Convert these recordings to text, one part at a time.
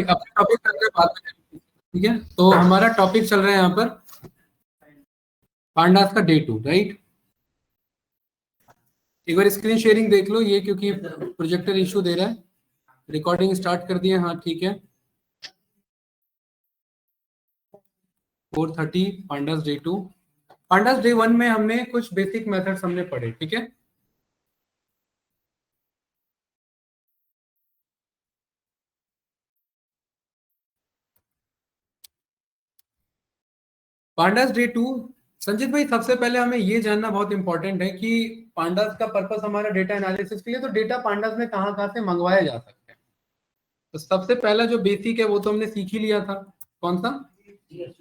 अपने टॉपिक करते हैं बाद में, ठीक है। तो हमारा टॉपिक चल रहा है यहाँ पर पांडास का डे 2, राइट। एक बार स्क्रीन शेयरिंग देख लो ये, क्योंकि प्रोजेक्टर इशू दे रहा है। रिकॉर्डिंग स्टार्ट कर दिए, हाँ ठीक है। 4:30 पांडास डे 2। पांडास डे 1 में हमने कुछ बेसिक मेथड्स हमने पढ़े, ठीक है। पांडास डे 2, संजीत भाई सबसे पहले हमें ये जानना बहुत इंपॉर्टेंट है कि पांडास का पर्पस हमारा डेटा एनालिसिस के लिए, तो डेटा पांडास में कहाँ कहाँ से मंगवाया जा सकता है। तो सबसे पहला जो बेसिक है वो तो हमने सीख ही लिया था, कौन सा,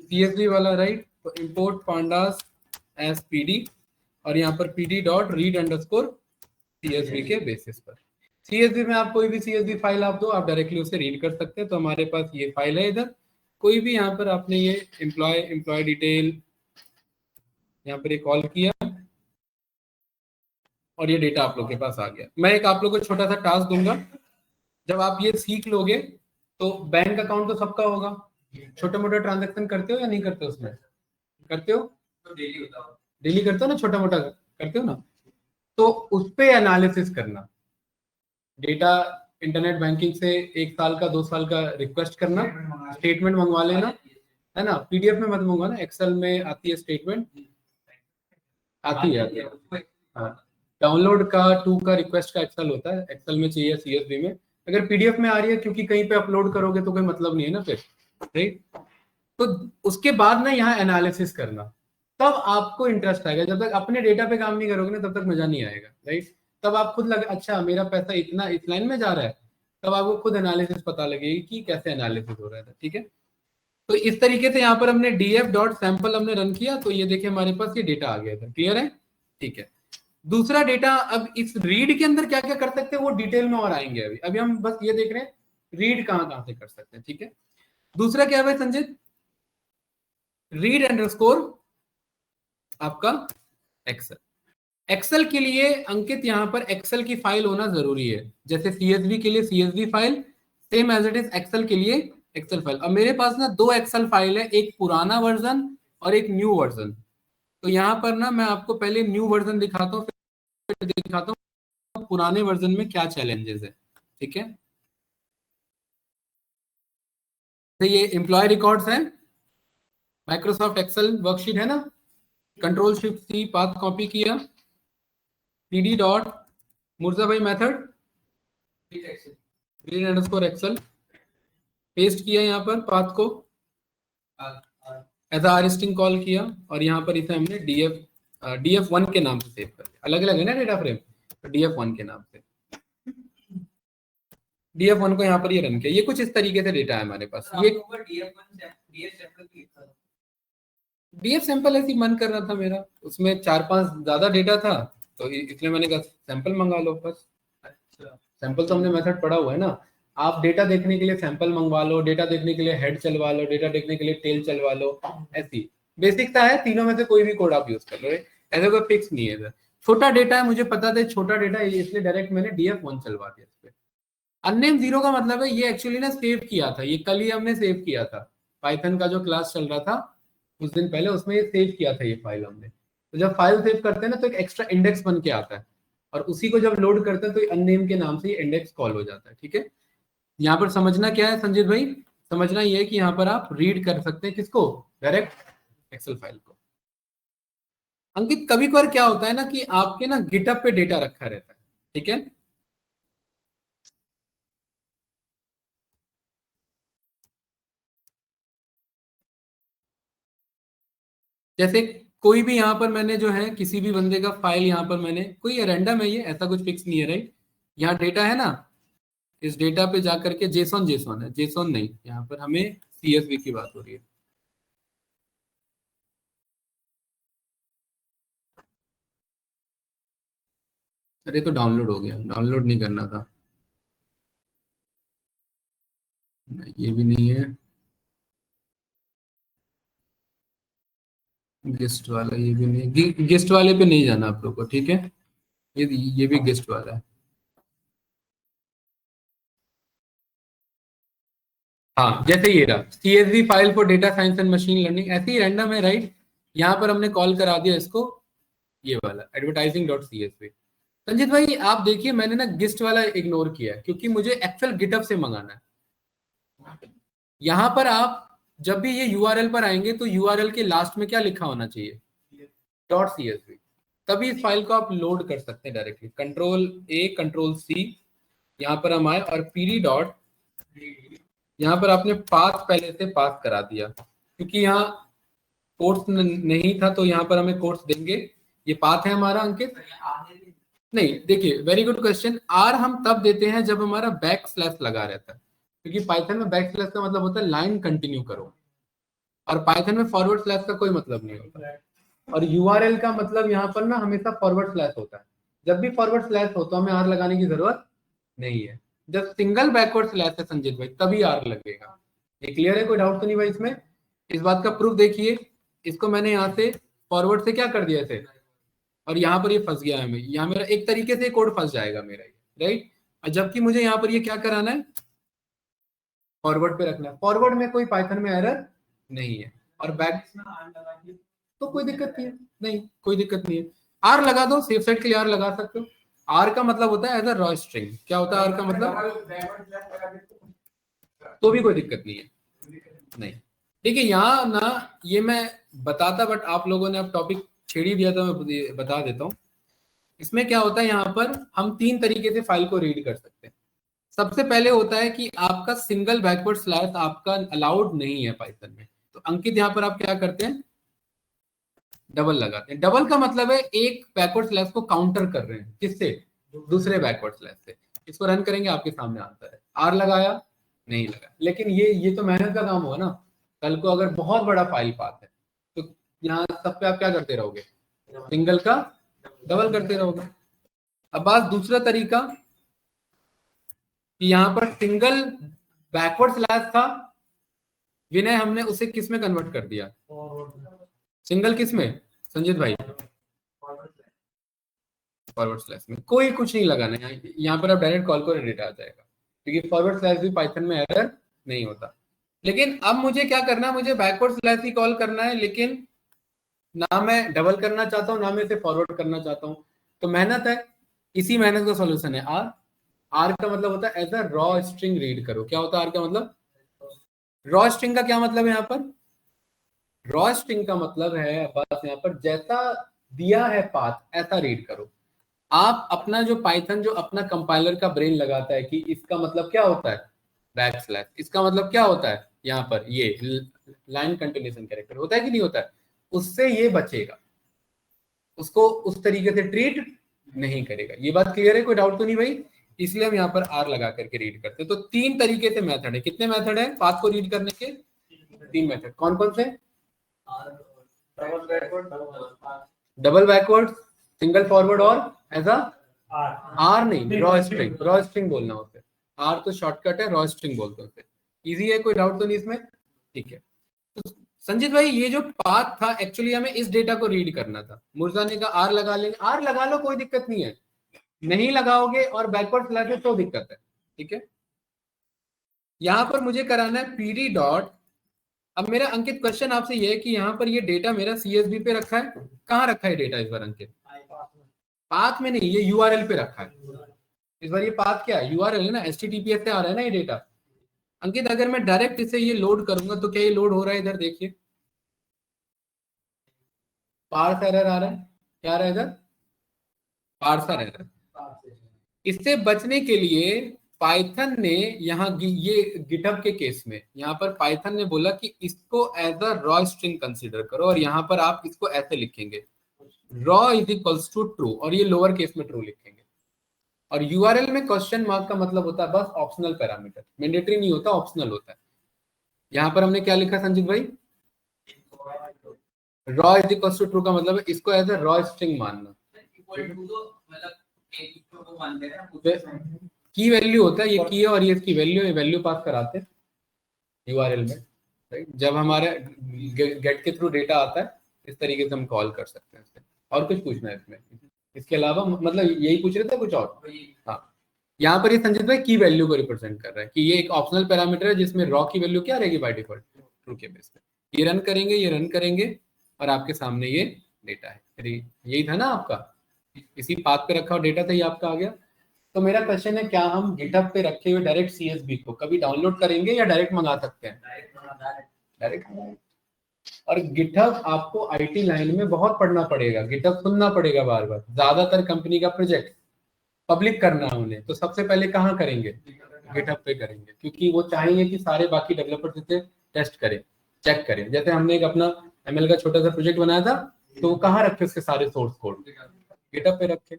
CSV वाला, राइट। तो इंपोर्ट पांडास एज पीडी, और यहाँ पर pd dot read underscore CSV के बेसिस पर। CSV में आप कोई भी CSV फाइल आप दो, आप डायरेक्टली उसे रीड कर सकते हैं। तो हमारे पास ये फाइल है इधर, कोई भी यहाँ पर आपने ये एम्प्लॉय डिटेल यहाँ पर कॉल किया और ये डेटा आप लोग के पास आ गया। मैं एक आप लोग को छोटा सा टास्क दूंगा, जब आप ये सीख लोगे तो बैंक अकाउंट तो सबका होगा, छोटे मोटे ट्रांजेक्शन करते हो या नहीं करते हो, उसमें करते हो, डेली करते हो ना, छोटा मोटा करते हो ना। तो उस पे एनालिसिस करना, डेटा इंटरनेट बैंकिंग से 1 साल का 2 साल का रिक्वेस्ट करना, स्टेटमेंट मंगवा लेना, है ना। PDF में मत मंगवाना, एक्सेल में आती है स्टेटमेंट, आती है। हाँ, डाउनलोड का 2 का रिक्वेस्ट का एक्सेल होता है, एक्सेल में चाहिए CSV में। अगर PDF में आ रही है, क्योंकि कहीं पे अपलोड करोगे तो कोई मतलब नहीं है ना फिर, राइट। तो उसके बाद ना यहाँ एनालिसिस करना, तब आपको इंटरेस्ट आएगा। जब तक अपने डेटा पे काम नहीं करोगे ना, तब तक मजा नहीं आएगा, राइट। तब आप खुद लगे अच्छा मेरा पैसा इतना इस लाइन में जा रहा है, तब आपको खुद एनालिसिस पता लगेगी कि कैसे एनालिसिस हो रहा था, ठीक है। तो इस तरीके से यहाँ पर हमने df.sample हमने रन किया, तो ये देखिए हमारे पास ये डेटा आ गया था, क्लियर है, ठीक है। दूसरा डेटा, अब इस रीड के अंदर क्या क्या कर सकते हैं वो डिटेल में और आएंगे। अभी अभी हम बस ये देख रहे हैं रीड कहाँ कहाँ से कर सकते हैं, ठीक है। दूसरा क्या है भाई संजय, रीड अंडरस्कोर आपका एक्सेल। एक्सेल के लिए अंकित यहाँ पर एक्सेल की फाइल होना जरूरी है, जैसे CSV के लिए CSV file, same as it is Excel के लिए एक्सेल फाइल। अब मेरे पास ना 2 एक्सेल फाइल है, एक पुराना वर्जन और एक न्यू वर्जन। तो यहाँ पर ना मैं आपको पहले न्यू वर्जन दिखाता हूँ, फिर दिखाता हूँ पुराने वर्जन में क्या चैलेंजेस है, ठीक है। तो ये एम्प्लॉय रिकॉर्ड्स है, माइक्रोसॉफ्ट एक्सेल वर्कशीट है ना, Ctrl+Shift+C पाथ कॉपी किया, pd डॉट मुर्जा भाई method read underscore Excel paste किया, यहाँ पर पाथ को एज आर स्ट्रिंग कॉल किया, और यहाँ पर इसे हमने df1 के नाम से सेव कर दिया। अलग अलग है ना डेटा फ्रेम, तो df1 के नाम से df1 को यहाँ पर ये रन किया। ये कुछ इस तरीके से डेटा है हमारे पास। ये डीएफ सैंपल ऐसी मन कर रहा था मेरा, उसमें 4-5 ज्यादा डेटा था, तो इसलिए मैंने कहा सैंपल मंगा लो बस। सैंपल तो हमने मेथड पढ़ा हुआ है ना, आप डेटा देखने के लिए सैंपल मंगवा लो, डेटा देखने के लिए हेड चलवा लो, डेटा देखने के लिए टेल चलवा लो, ऐसी बेसिक सा है। तीनों में से कोई भी कोड आप यूज कर लो, ऐसा कोई फिक्स नहीं है। छोटा डेटा है, मुझे पता था छोटा डेटा है, इसलिए डायरेक्ट मैंने df1 चलवा दिया इस पे। अननेम जीरो का मतलब है ये एक्चुअली ना सेव किया था, ये कल ही हमने सेव किया था, पाइथन का जो क्लास चल रहा था कुछ दिन पहले, उसमें ये सेव किया था ये फाइल हमने। तो जब फाइल सेव करते हैं ना तो एक एक्स्ट्रा इंडेक्स बन के आता है, और उसी को जब लोड करते हैं तो अननेम के नाम से ये इंडेक्स कॉल हो जाता है, ठीक है। यहाँ पर समझना क्या है संजीत भाई, समझना ये है कि यहाँ पर आप रीड कर सकते हैं किसको, डायरेक्ट एक्सेल फाइल को। अंकित कभी कभार क्या होता है ना कि आपके ना गिटअप पे डेटा रखा रहता है, ठीक है। जैसे कोई भी यहाँ पर मैंने जो है किसी भी बंदे का फाइल यहाँ पर मैंने, कोई रैंडम है ये, ऐसा कुछ फिक्स नहीं है, राइट। यहाँ डेटा है ना, इस डेटा पे जाकर के जेसॉन जेसॉन है, जेसॉन नहीं, यहाँ पर हमें CSV की बात हो रही है। अरे तो डाउनलोड हो गया, डाउनलोड नहीं करना था। नहीं, ये भी नहीं है, गेस्ट वाला ये भी नहीं, गेस्ट वाले पे नहीं जाना आप लोग को, ठीक है। ये भी गेस्ट वाला है। हाँ जैसे ये रहा CSV file for data science and machine learning, ऐसे ही रैंडम है राइट। यहाँ पर हमने कॉल करा दिया इसको, ये वाला एडवर्टाइजिंग डॉट CSV। संजीत भाई आप देखिए मैंने ना गिस्ट वाला इग्नोर किया है क्योंकि मुझे एक्चुअल गिटअप से मंगाना है। यहाँ पर आप जब भी ये URL पर आएंगे तो URL के लास्ट में क्या लिखा होना चाहिए, डॉट CSV, तभी इस फाइल को आप लोड कर सकते हैं डायरेक्टली। Ctrl+A Ctrl+C, यहाँ पर हम आए और pd डॉट, यहाँ पर आपने पाथ पहले से पास करा दिया क्योंकि यहाँ कोर्स नहीं था तो यहाँ पर हमें कोर्स देंगे। ये पाथ है हमारा अंकित, नहीं देखिए वेरी गुड क्वेश्चन। आर हम तब देते हैं जब हमारा बैक स्लैश लगा रहता है, क्योंकि पाइथन में बैक स्लैश का मतलब होता है लाइन कंटिन्यू करो, और पाइथन में फॉरवर्ड स्लैश का कोई मतलब नहीं होता। और यूआरएल का मतलब यहाँ पर ना हमेशा फॉरवर्ड स्लैश होता है। जब भी फॉरवर्ड स्लैश हो तो हमें आर लगाने की जरूरत नहीं है। जब सिंगल बैकवर्ड स्लैश है संजीत भाई तभी आर लगेगा। ये क्लियर है, कोई डाउट तो नहीं भाई इसमें? इस बात का प्रूफ देखिए, इसको मैंने यहाँ से फॉरवर्ड से क्या कर दिया थे, और यहाँ पर ये फंस गया है। यहाँ मेरा एक तरीके से कोड फंस जाएगा मेरा, राइट। और जबकि मुझे यहाँ पर ये क्या कराना है, फॉरवर्ड पे रखना है। फॉरवर्ड में कोई पाइथन में एरर नहीं है, और बैक तो कोई दिक्कत नहीं है, नहीं कोई दिक्कत नहीं है। आर लगा दो, सेफ साइड के लिए आर लगा सकते हो। आर का मतलब होता है एज अ रॉ स्ट्रिंग। क्या होता है आर का मतलब? तो भी कोई दिक्कत नहीं है, नहीं। देखिए यहाँ ना ये मैं बताता, बट आप लोगों ने अब टॉपिक छेड़ ही दिया तो मैं बता देता हूँ। इसमें क्या होता है, यहाँ पर हम 3 तरीके से फाइल को रीड कर सकते हैं। सबसे पहले होता है कि आपका सिंगल बैकवर्ड स्लैश आपका अलाउड नहीं है पाइथन में, तो अंकित यहाँ पर आप क्या करते हैं, डबल लगाते हैं। डबल का मतलब है एक बैकवर्ड स्लैश को काउंटर कर रहे हैं, किससे, दूसरे बैकवर्ड स्लैश से। इसको रन करेंगे, आपके सामने आंसर है। आर लगाया, नहीं लगा, लेकिन ये तो मेहनत का काम होगा ना। कल को अगर बहुत बड़ा फाइल पाथ है तो यहाँ सब पे आप क्या करते रहोगे, सिंगल का डबल करते रहोगे। अब बात दूसरा तरीका कि यहाँ पर सिंगल बैकवर्ड स्लैश था, विनय हमने उसे किस में कन्वर्ट कर दिया, सिंगल किस में संजीत भाई, फॉरवर्ड स्लैश में। कोई कुछ नहीं लगाना है यहाँ पर, आप डायरेक्ट कॉल करो एडिट आ जाएगा, क्योंकि फॉरवर्ड स्लैश भी पाइथन में एरर नहीं होता। लेकिन अब मुझे क्या करना है, मुझे बैकवर्ड स्लैश ही कॉल करना है, लेकिन ना मैं डबल करना चाहता हूँ ना मैं इसे फॉरवर्ड करना चाहता हूँ। तो मेहनत है, इसी मेहनत का सॉल्यूशन है आर। आर का मतलब होता है as a raw string read करो। क्या होता है आर का मतलब, रॉ स्ट्रिंग का क्या मतलब है यहाँ पर, रॉ स्ट्रिंग का मतलब है बस यहाँ पर जैसा दिया है पाथ ऐसा रीड करो। आप अपना जो पाइथन जो अपना कंपाइलर का ब्रेन लगाता है कि इसका मतलब क्या होता है बैक स्लैश, इसका मतलब क्या होता है यहाँ पर ये लाइन कंटिन्यूएशन कैरेक्टर होता है कि नहीं होता है, उससे ये बचेगा, उसको उस तरीके से ट्रीट नहीं करेगा। ये बात क्लियर है, कोई डाउट तो नहीं भाई? इसलिए हम यहाँ पर आर लगा करके रीड करते हैं। तो 3 तरीके से मेथड है। कितने मेथड है पाथ को रीड करने के? 3 मेथड। कौन कौन से? डबल बैकवर्ड, सिंगल फॉरवर्ड और एज अ आर नहीं, रॉ स्ट्रिंग। रॉ स्ट्रिंग बोलना होता है, आर तो शॉर्टकट है, रॉ स्ट्रिंग बोलते होते हैं। इजी है, कोई डाउट तो नहीं इसमें? ठीक है। तो संजीत भाई ये जो पाथ था एक्चुअली हमें इस डेटा को रीड करना था। मुर्जा ने कहा आर लगा लेंगे, आर लगा लो कोई दिक्कत नहीं है, नहीं लगाओगे और बैकवर्ड स्लैश है तो दिक्कत है, ठीक है। यहाँ पर मुझे कराना है पीडी डॉट। अब मेरा अंकित क्वेश्चन आपसे ये है कि यहाँ पर ये डेटा मेरा सीएसवी पे रखा है, कहाँ रखा है डेटा इस बार अंकित? पाथ में नहीं, ये यूआरएल पे रखा है। इस बार ये पाथ क्या है, यूआरएल है ना, एचटीटीपीएस से आ रहा है ना ये डेटा। अंकित अगर मैं डायरेक्ट इसे ये लोड करूंगा तो क्या ये लोड हो रहा है? इधर देखिए पार्स एरर आ रहा है, क्या आ रहा है इधर, पार्सर एरर। इससे बचने के लिए पाइथन ने यहाँ ये गिटहब के केस में यहाँ पर पाइथन ने बोला कि इसको as a raw string consider करो, और यहाँ पर आप इसको ऐसे लिखेंगे raw is equals to true, और ये लोअर केस में ट्रू लिखेंगे। और यूआरएल में क्वेश्चन मार्क का मतलब होता है बस ऑप्शनल पैरामीटर, मैंडेटरी नहीं होता, ऑप्शनल होता है। यहाँ पर हमने क्या लिखा संजीत भाई, raw is equals to true का मतलब है इसको एज अ रॉ स्ट्रिंग मानना। की वैल्यू होता है, ये की है और ये इसकी वैल्यू है, वैल्यू पास कराते हैं यूआरएल में, राइट। जब हमारे गेट के थ्रू डेटा आता है इस तरीके से हम कॉल कर सकते हैं इससे। और कुछ पूछना है इसमें इसके अलावा, मतलब यही पूछ रहे थे कुछ और? हाँ यहाँ पर ये संजित भाई की वैल्यू को रिप्रेजेंट कर रहा है कि ये एक ऑप्शनल पैरामीटर है जिसमें रॉ की वैल्यू क्या रहेगी बाय डिफॉल्ट, ट्रू के बेस पे। ये रन करेंगे, ये रन करेंगे, और आपके सामने ये डेटा है। अरे यही था ना आपका, इसी पाथ पे रखा हुआ डेटा था, ये आपका आ गया। तो मेरा क्वेश्चन है, क्या हम गिटहब पे रखे हुए डायरेक्ट सीएसबी को कभी डाउनलोड करेंगे या डायरेक्ट मंगा सकते हैं? डायरेक्ट। और गिटहब आपको आईटी लाइन में बहुत पढ़ना पड़ेगा, गिटहब सुनना पड़ेगा बार बार। ज्यादातर कंपनी का प्रोजेक्ट पब्लिक करना है उन्हें, तो सबसे पहले कहाँ करेंगे? गिटहब पे करेंगे, क्योंकि वो चाहेंगे कि सारे बाकी डेवलपर्स इसे टेस्ट करें, चेक करें। जैसे हमने एक अपना एमएल का छोटा सा प्रोजेक्ट बनाया था, तो वो कहाँ रखे उसके सारे सोर्स कोड? गिटहब पे रखे।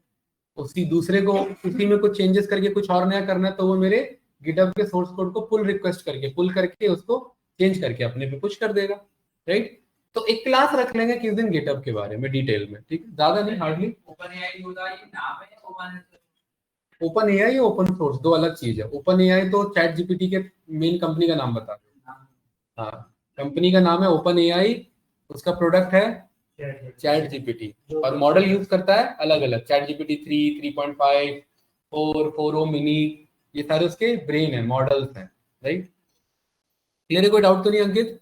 उसी दूसरे को उसी में कुछ चेंजेस करके कुछ और नया करना है, तो वो मेरे गिटहब के सोर्स कोड को पुल रिक्वेस्ट करके, पुल करके उसको चेंज करके अपने पे पुश कर देगा, राइट? तो एक क्लास रख लेंगे किस दिन गिटहब के बारे में डिटेल में, ठीक है? ज्यादा नहीं, हार्डली। ओपन एआई होता है, नाम है ओपन एआई, ओपन सोर्स दो अलग चीज है। ओपन एआई तो चैट जीपीटी के मेन कंपनी का नाम बता दो। हाँ, कंपनी का नाम है ओपन एआई, उसका प्रोडक्ट है चैट जीपीटी, और मॉडल यूज करता है अलग अलग, चैट जीपीटी 3, 3.5, 4, 4o मिनी, ये सारे उसके ब्रेन है, मॉडल्स हैं, राइट? क्लियर है? कोई डाउट तो नहीं अंकित?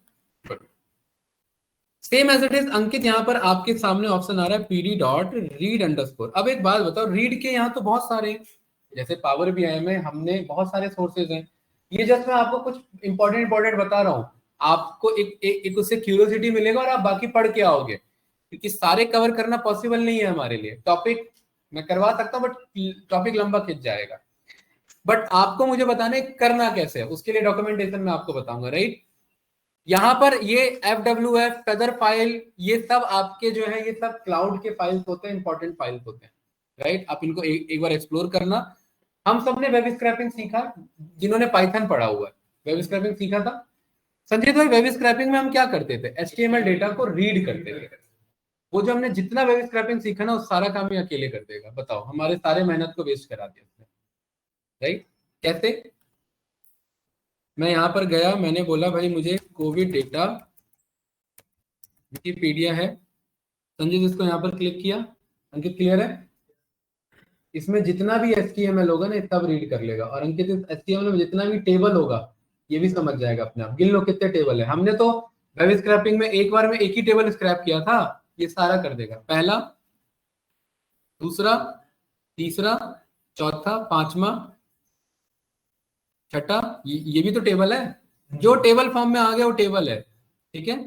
सेम एज इट इज अंकित, यहाँ पर आपके सामने ऑप्शन आ रहा है पीडी डॉट रीड अंडरस्कोर। अब एक बात बताओ, रीड के यहाँ तो बहुत सारे हैं, जैसे पावर बीआई में हमने बहुत सारे सोर्सेज हैं। ये जस्ट मैं आपको कुछ इंपॉर्टेंट बता रहा हूँ, आपको एक उससे क्यूरियोसिटी मिलेगा और आप बाकी पढ़ के आओगे, क्योंकि सारे कवर करना पॉसिबल नहीं है हमारे लिए। टॉपिक मैं करवा सकता हूँ, बट टॉपिक लंबा खिंच जाएगा। बट आपको मुझे बताना है करना कैसे है, उसके लिए डॉक्यूमेंटेशन मैं आपको बताऊंगा, राइट? यहाँ पर ये FWF, फेदर फाइल, ये सब आपके जो है, ये सब क्लाउड के फाइल्स होते हैं, इंपॉर्टेंट फाइल्स होते हैं, राइट? आप इनको एक बार एक्सप्लोर करना। हम सबने वेब स्क्रैपिंग सीखा, जिन्होंने पाइथन पढ़ा हुआ है वेब स्क्रैपिंग सीखा था। संजीत भाई, वेब स्क्रैपिंग में हम क्या करते थे? HTML डेटा को रीड करते थे। वो जो हमने जितना वेब स्क्रैपिंग सीखा ना, उस सारा काम ही अकेले कर देगा। बताओ, हमारे सारे मेहनत को वेस्ट करा दिया उसने, राइट? कैसे? मैं यहाँ पर गया, मैंने बोला भाई मुझे कोविड डेटा विकिपीडिया है, संजीत इसको यहाँ पर क्लिक किया। अंकित क्लियर है? इसमें जितना भी HTML होगा ना, सब रीड कर लेगा। और अंकित इस HTML में जितना भी टेबल होगा, ये भी समझ जाएगा अपने आप। गिन लो कितने टेबल है। हमने तो वेब स्क्रैपिंग में एक बार में एक ही टेबल स्क्रैप किया था, ये सारा कर देगा। पहला, दूसरा, तीसरा, चौथा, पांचवा, छठा, ये भी तो टेबल है। जो टेबल फॉर्म में आ गया वो टेबल है, ठीक है?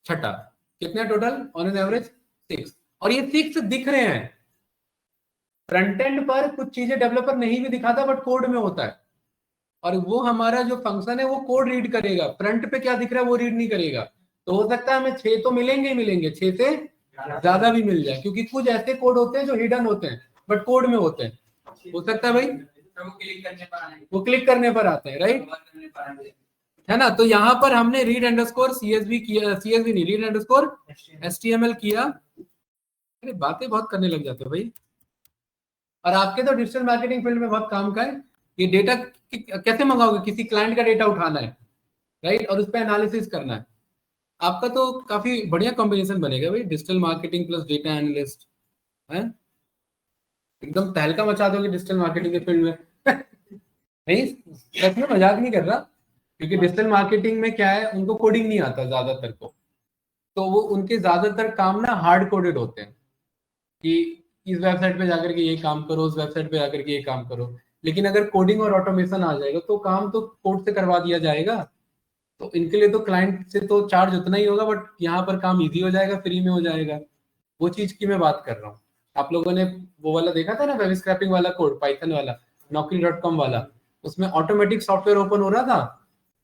छठा, कितने टोटल ऑन एन एवरेज? 6। और ये 6 दिख रहे हैं फ्रंट एंड पर, कुछ चीजें डेवलपर नहीं भी दिखाता बट कोड में होता है। और वो हमारा जो फंक्शन है वो कोड रीड करेगा, फ्रंट पे क्या दिख रहा है वो रीड नहीं करेगा। तो हो सकता है हमें 6 तो मिलेंगे ही मिलेंगे, 6 से ज्यादा भी मिल जाए, क्योंकि कुछ ऐसे कोड होते हैं जो हिडन होते हैं बट कोड में होते हैं। हो सकता है भाई, वो क्लिक करने पर आते हैं, राइट? है ना? तो यहाँ पर हमने रीड अंडरस्कोर सीएसवी किया, सीएसवी नहीं, रीड अंडरस्कोर एचटीएमएल किया। अरे बातें बहुत करने लग जाते हो भाई। और आपके तो डिजिटल मार्केटिंग फील्ड में बहुत काम का है। ये डेटा कैसे मंगाओगे? किसी क्लाइंट का डेटा उठाना है, राइट? और उस पर एनालिसिस करना है। आपका तो काफी बढ़िया कॉम्बिनेशन बनेगा भाई, digital marketing plus data analyst, है? एकदम तहलका मचा दोगे डिजिटल मार्केटिंग के फील्ड में। नहीं, सच में मजाक नहीं कर रहा, क्योंकि डिजिटल मार्केटिंग में क्या है, उनको कोडिंग नहीं आता ज्यादातर को। तो वो उनके ज्यादातर काम ना हार्ड कोडेड होते हैं, कि इस वेबसाइट पे जाकर के ये काम करो, उस वेबसाइट पे जाकर के ये काम करो। लेकिन अगर कोडिंग और ऑटोमेशन आ जाएगा तो काम तो कोड से करवा दिया जाएगा। तो इनके लिए तो क्लाइंट से तो चार्ज उतना ही होगा, बट यहाँ पर काम इजी हो जाएगा, फ्री में हो जाएगा। वो चीज की मैं बात कर रहा हूँ। आप लोगों ने वो वाला देखा था ना, वेब स्क्रैपिंग वाला कोड, पाइथन वाला, naukri.com वाला। उसमें ऑटोमेटिक सॉफ्टवेयर ओपन हो रहा था।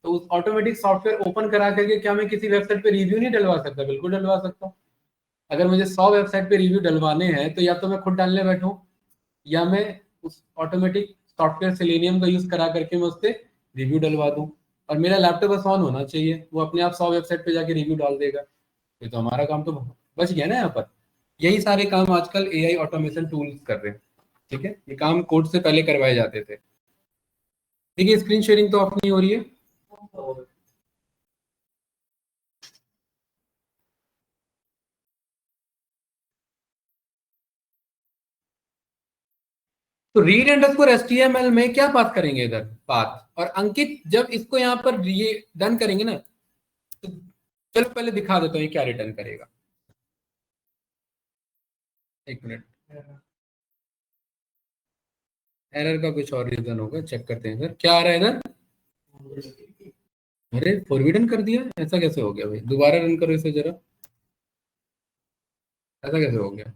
तो उस ऑटोमेटिक सॉफ्टवेयर ओपन करा करके क्या मैं किसी वेबसाइट पे रिव्यू नहीं डलवा सकता? बिल्कुल डलवा सकता हूँ। अगर मुझे 100 वेबसाइट पे रिव्यू डलवाने हैं, तो या तो मैं खुद डालने बैठूं, या मैं उस ऑटोमेटिक सॉफ्टवेयर सेलेनियम का यूज करा करके मैं उससे रिव्यू डलवा दूं। और मेरा लैपटॉप बस ऑन होना चाहिए, वो अपने आप 100 वेबसाइट पे जाके रिव्यू डाल देगा। ये तो हमारा काम तो बच गया ना यहाँ पर। यही सारे काम आजकल एआई ऑटोमेशन टूल्स कर रहे हैं, ठीक है? ये काम कोड से पहले करवाए जाते थे। देखिए, स्क्रीन शेयरिंग तो ऑफ नहीं हो रही है। तो रीड अंडरस्कोर एचटीएमएल में क्या पास करेंगे इधर पाथ, और अंकित जब इसको यहाँ पर ये डन करेंगे ना, तो चलो पहले दिखा देता हूँ ये क्या रिटर्न करेगा। एक मिनट, एरर का कुछ और रीजन होगा, चेक करते हैं सर क्या आ रहा है इधर। अरे फॉरबिडन कर दिया, ऐसा कैसे हो गया भाई, दोबारा रन करो इसे जरा, ऐसा कैसे हो गया,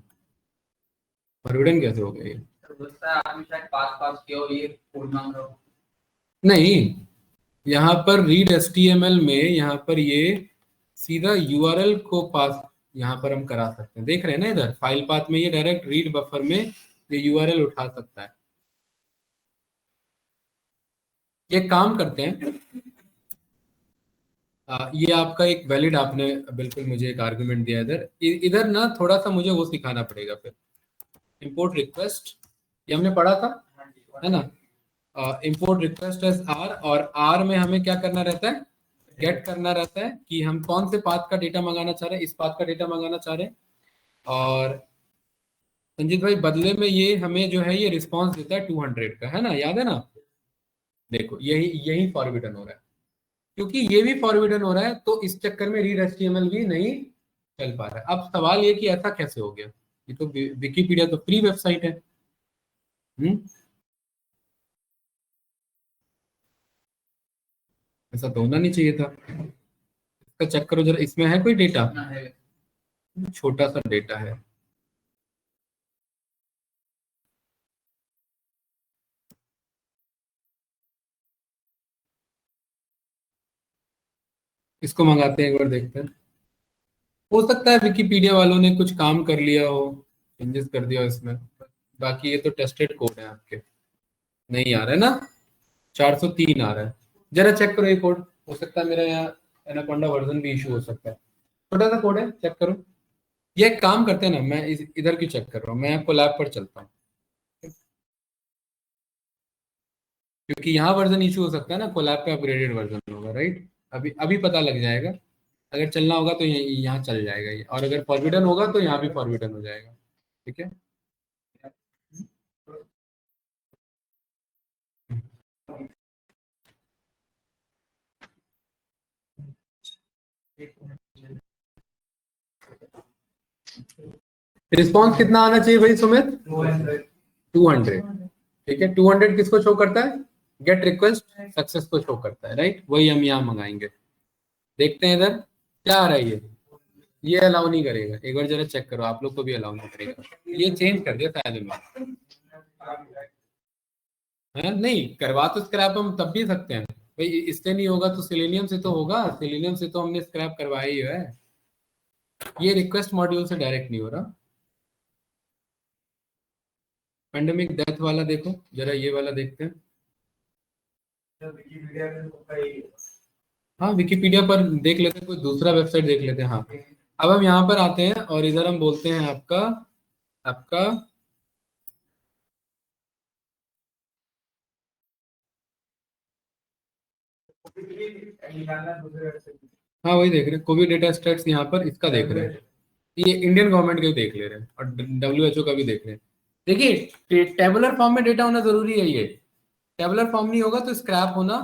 फॉरबिडन कैसे हो गया ये। लगता है आपने शायद पास पास किया और ये कोड मांग रहा हो। नहीं, यहाँ पर रीड एचटीएमएल में यहाँ पर ये सीधा यूआरएल को पास यहाँ पर हम करा सकते हैं, देख रहे हैं ना इधर फाइल पाथ में ये डायरेक्ट रीड बफर में ये यूआरएल उठा सकता है। ये काम करते हैं, ये आपका एक वैलिड, आपने बिल्कुल मुझे एक आर्गुमेंट दिया इधर, इधर ना थोड़ा सा मुझे वो सिखाना पड़ेगा फिर, इंपोर्ट रिक्वेस्ट, ये हमने पढ़ा था है ना, इंपोर्ट रिक्वेस्ट एज आर, और आर में हमें क्या करना रहता है, गेट करना रहता है कि हम कौन से पाथ का डेटा मंगाना चाह रहे हैं, इस पाथ का डेटा मंगाना चाह रहे हैं, और संजीत भाई बदले में ये हमें जो है ये रिस्पांस देता है 200 का, है ना, याद है ना। देखो यही यही फॉरबिडन हो रहा है, क्योंकि ये भी फॉरबिडन हो रहा है तो इस चक्कर में रीड एचटीएमएल भी नहीं चल पा रहा है। अब सवाल ये कि ऐसा कैसे हो गया, ये तो विकिपीडिया तो फ्री वेबसाइट है। ऐसा तो होना नहीं चाहिए था, इसका चेक करो जरा, इसमें है कोई डेटा, छोटा सा डेटा है। इसको मंगाते हैं एक बार, देखते हैं, हो सकता है विकिपीडिया वालों ने कुछ काम कर लिया हो, चेंजेस कर दिया हो इसमें, बाकी ये तो टेस्टेड कोड है आपके। नहीं आ रहा है ना, 403 आ रहा है, जरा चेक करो ये कोड, हो सकता है मेरा यहाँ एनाकोंडा वर्जन भी इशू हो सकता है, छोटा सा कोड है, चेक करो। ये एक काम करते हैं ना, मैं इधर की चेक कर रहा हूँ, मैं आपको लैब पर चलता हूँ, क्योंकि यहाँ वर्जन इशू हो सकता है ना, कोलैब पे अपग्रेडेड वर्जन होगा, राइट। अभी अभी पता लग जाएगा, अगर चलना होगा तो यहाँ चल जाएगा ये, और अगर फॉरबिडन होगा तो यहाँ भी फॉरबिडन हो जाएगा, ठीक है। रिस्पॉन्स कितना आना चाहिए भाई सुमित, 200, ठीक है। 200 किसको शो करता है, गेट रिक्वेस्ट सक्सेस को शो करता है, राइट, वही हम यहाँ मंगाएंगे। देखते हैं इधर क्या आ रहा है, ये अलाउ नहीं करेगा, एक बार जरा चेक करो, आप लोग को भी अलाउ नहीं करेगा, ये चेंज कर दिया शायद इन्होंने, है नहीं, करवा तो स्क्रैप हम तब भी सकते हैं भाई, इससे नहीं होगा तो सिलेनियम से तो होगा, सिलेनियम से तो हमने स्क्रैप करवाया ही है, ये रिक्वेस्ट मॉड्यूल से डायरेक्ट नहीं हो रहा। पेंडेमिक डेथ वाला देखो जरा, ये वाला देखते हैं। हाँ विकिपीडिया पर देख लेते हैं, कोई दूसरा वेबसाइट देख लेते हैं, हाँ। अब हम यहाँ पर आते हैं और इधर हम बोलते हैं आपका आपका हाँ वही देख रहे हैं, कोविड डेटा स्टैट्स, यहाँ पर इसका देख रहे हैं, ये इंडियन गवर्नमेंट का भी देख ले रहे हैं, और WHO का भी देख रहे हैं। देखिए टेबुलर फॉर्म में डेटा होना जरूरी है, ये टेबुलर फॉर्म नहीं होगा तो स्क्रैप होना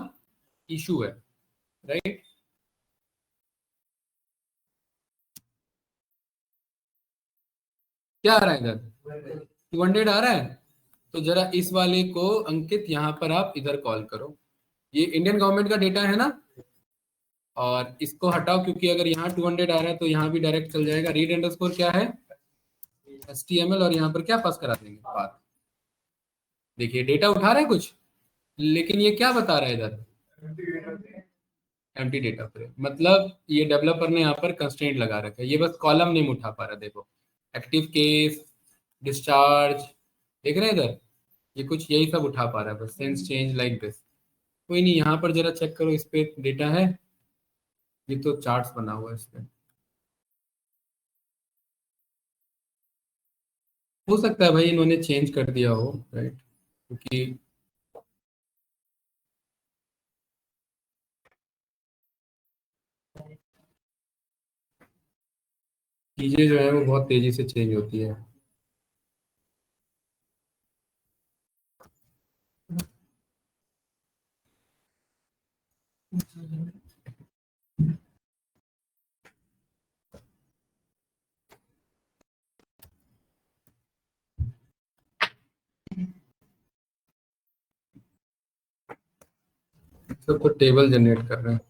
इशू है, राइट। क्या आ रहा है इधर, 200 आ रहा है, तो जरा इस वाले को अंकित यहाँ पर आप इधर कॉल करो, ये इंडियन गवर्नमेंट का डेटा है ना, और इसको हटाओ, क्योंकि अगर यहाँ 200 आ रहा है तो यहाँ भी डायरेक्ट चल जाएगा, रीड अंडरस्कोर क्या है HTML, और यहाँ पर क्या पास करा देंगे बात, देखिए डेटा उठा रहा है कुछ, लेकिन ये क्या बता रहा है इधर, एम्प्टी डेटा फ्रेम, मतलब ये डेवलपर ने यहाँ पर कंस्ट्रेंट लगा रखा है, ये बस कॉलम नेम उठा पा रहा है, देखो एक्टिव केस, डिस्चार्ज, देख रहे हैं इधर, ये कुछ यही सब उठा पा रहा है बस, सेंस चेंज लाइक दिस। कोई नहीं, यहाँ पर जरा चेक करो, इस पे डेटा है, ये तो चार्ट्स बना हुआ है इस पे, हो सकता है भाई इन्होंने चेंज कर दिया हो, राइट, क्योंकि चीजें जो है वो बहुत तेजी से चेंज होती है। सब तो टेबल जनरेट कर रहे हैं।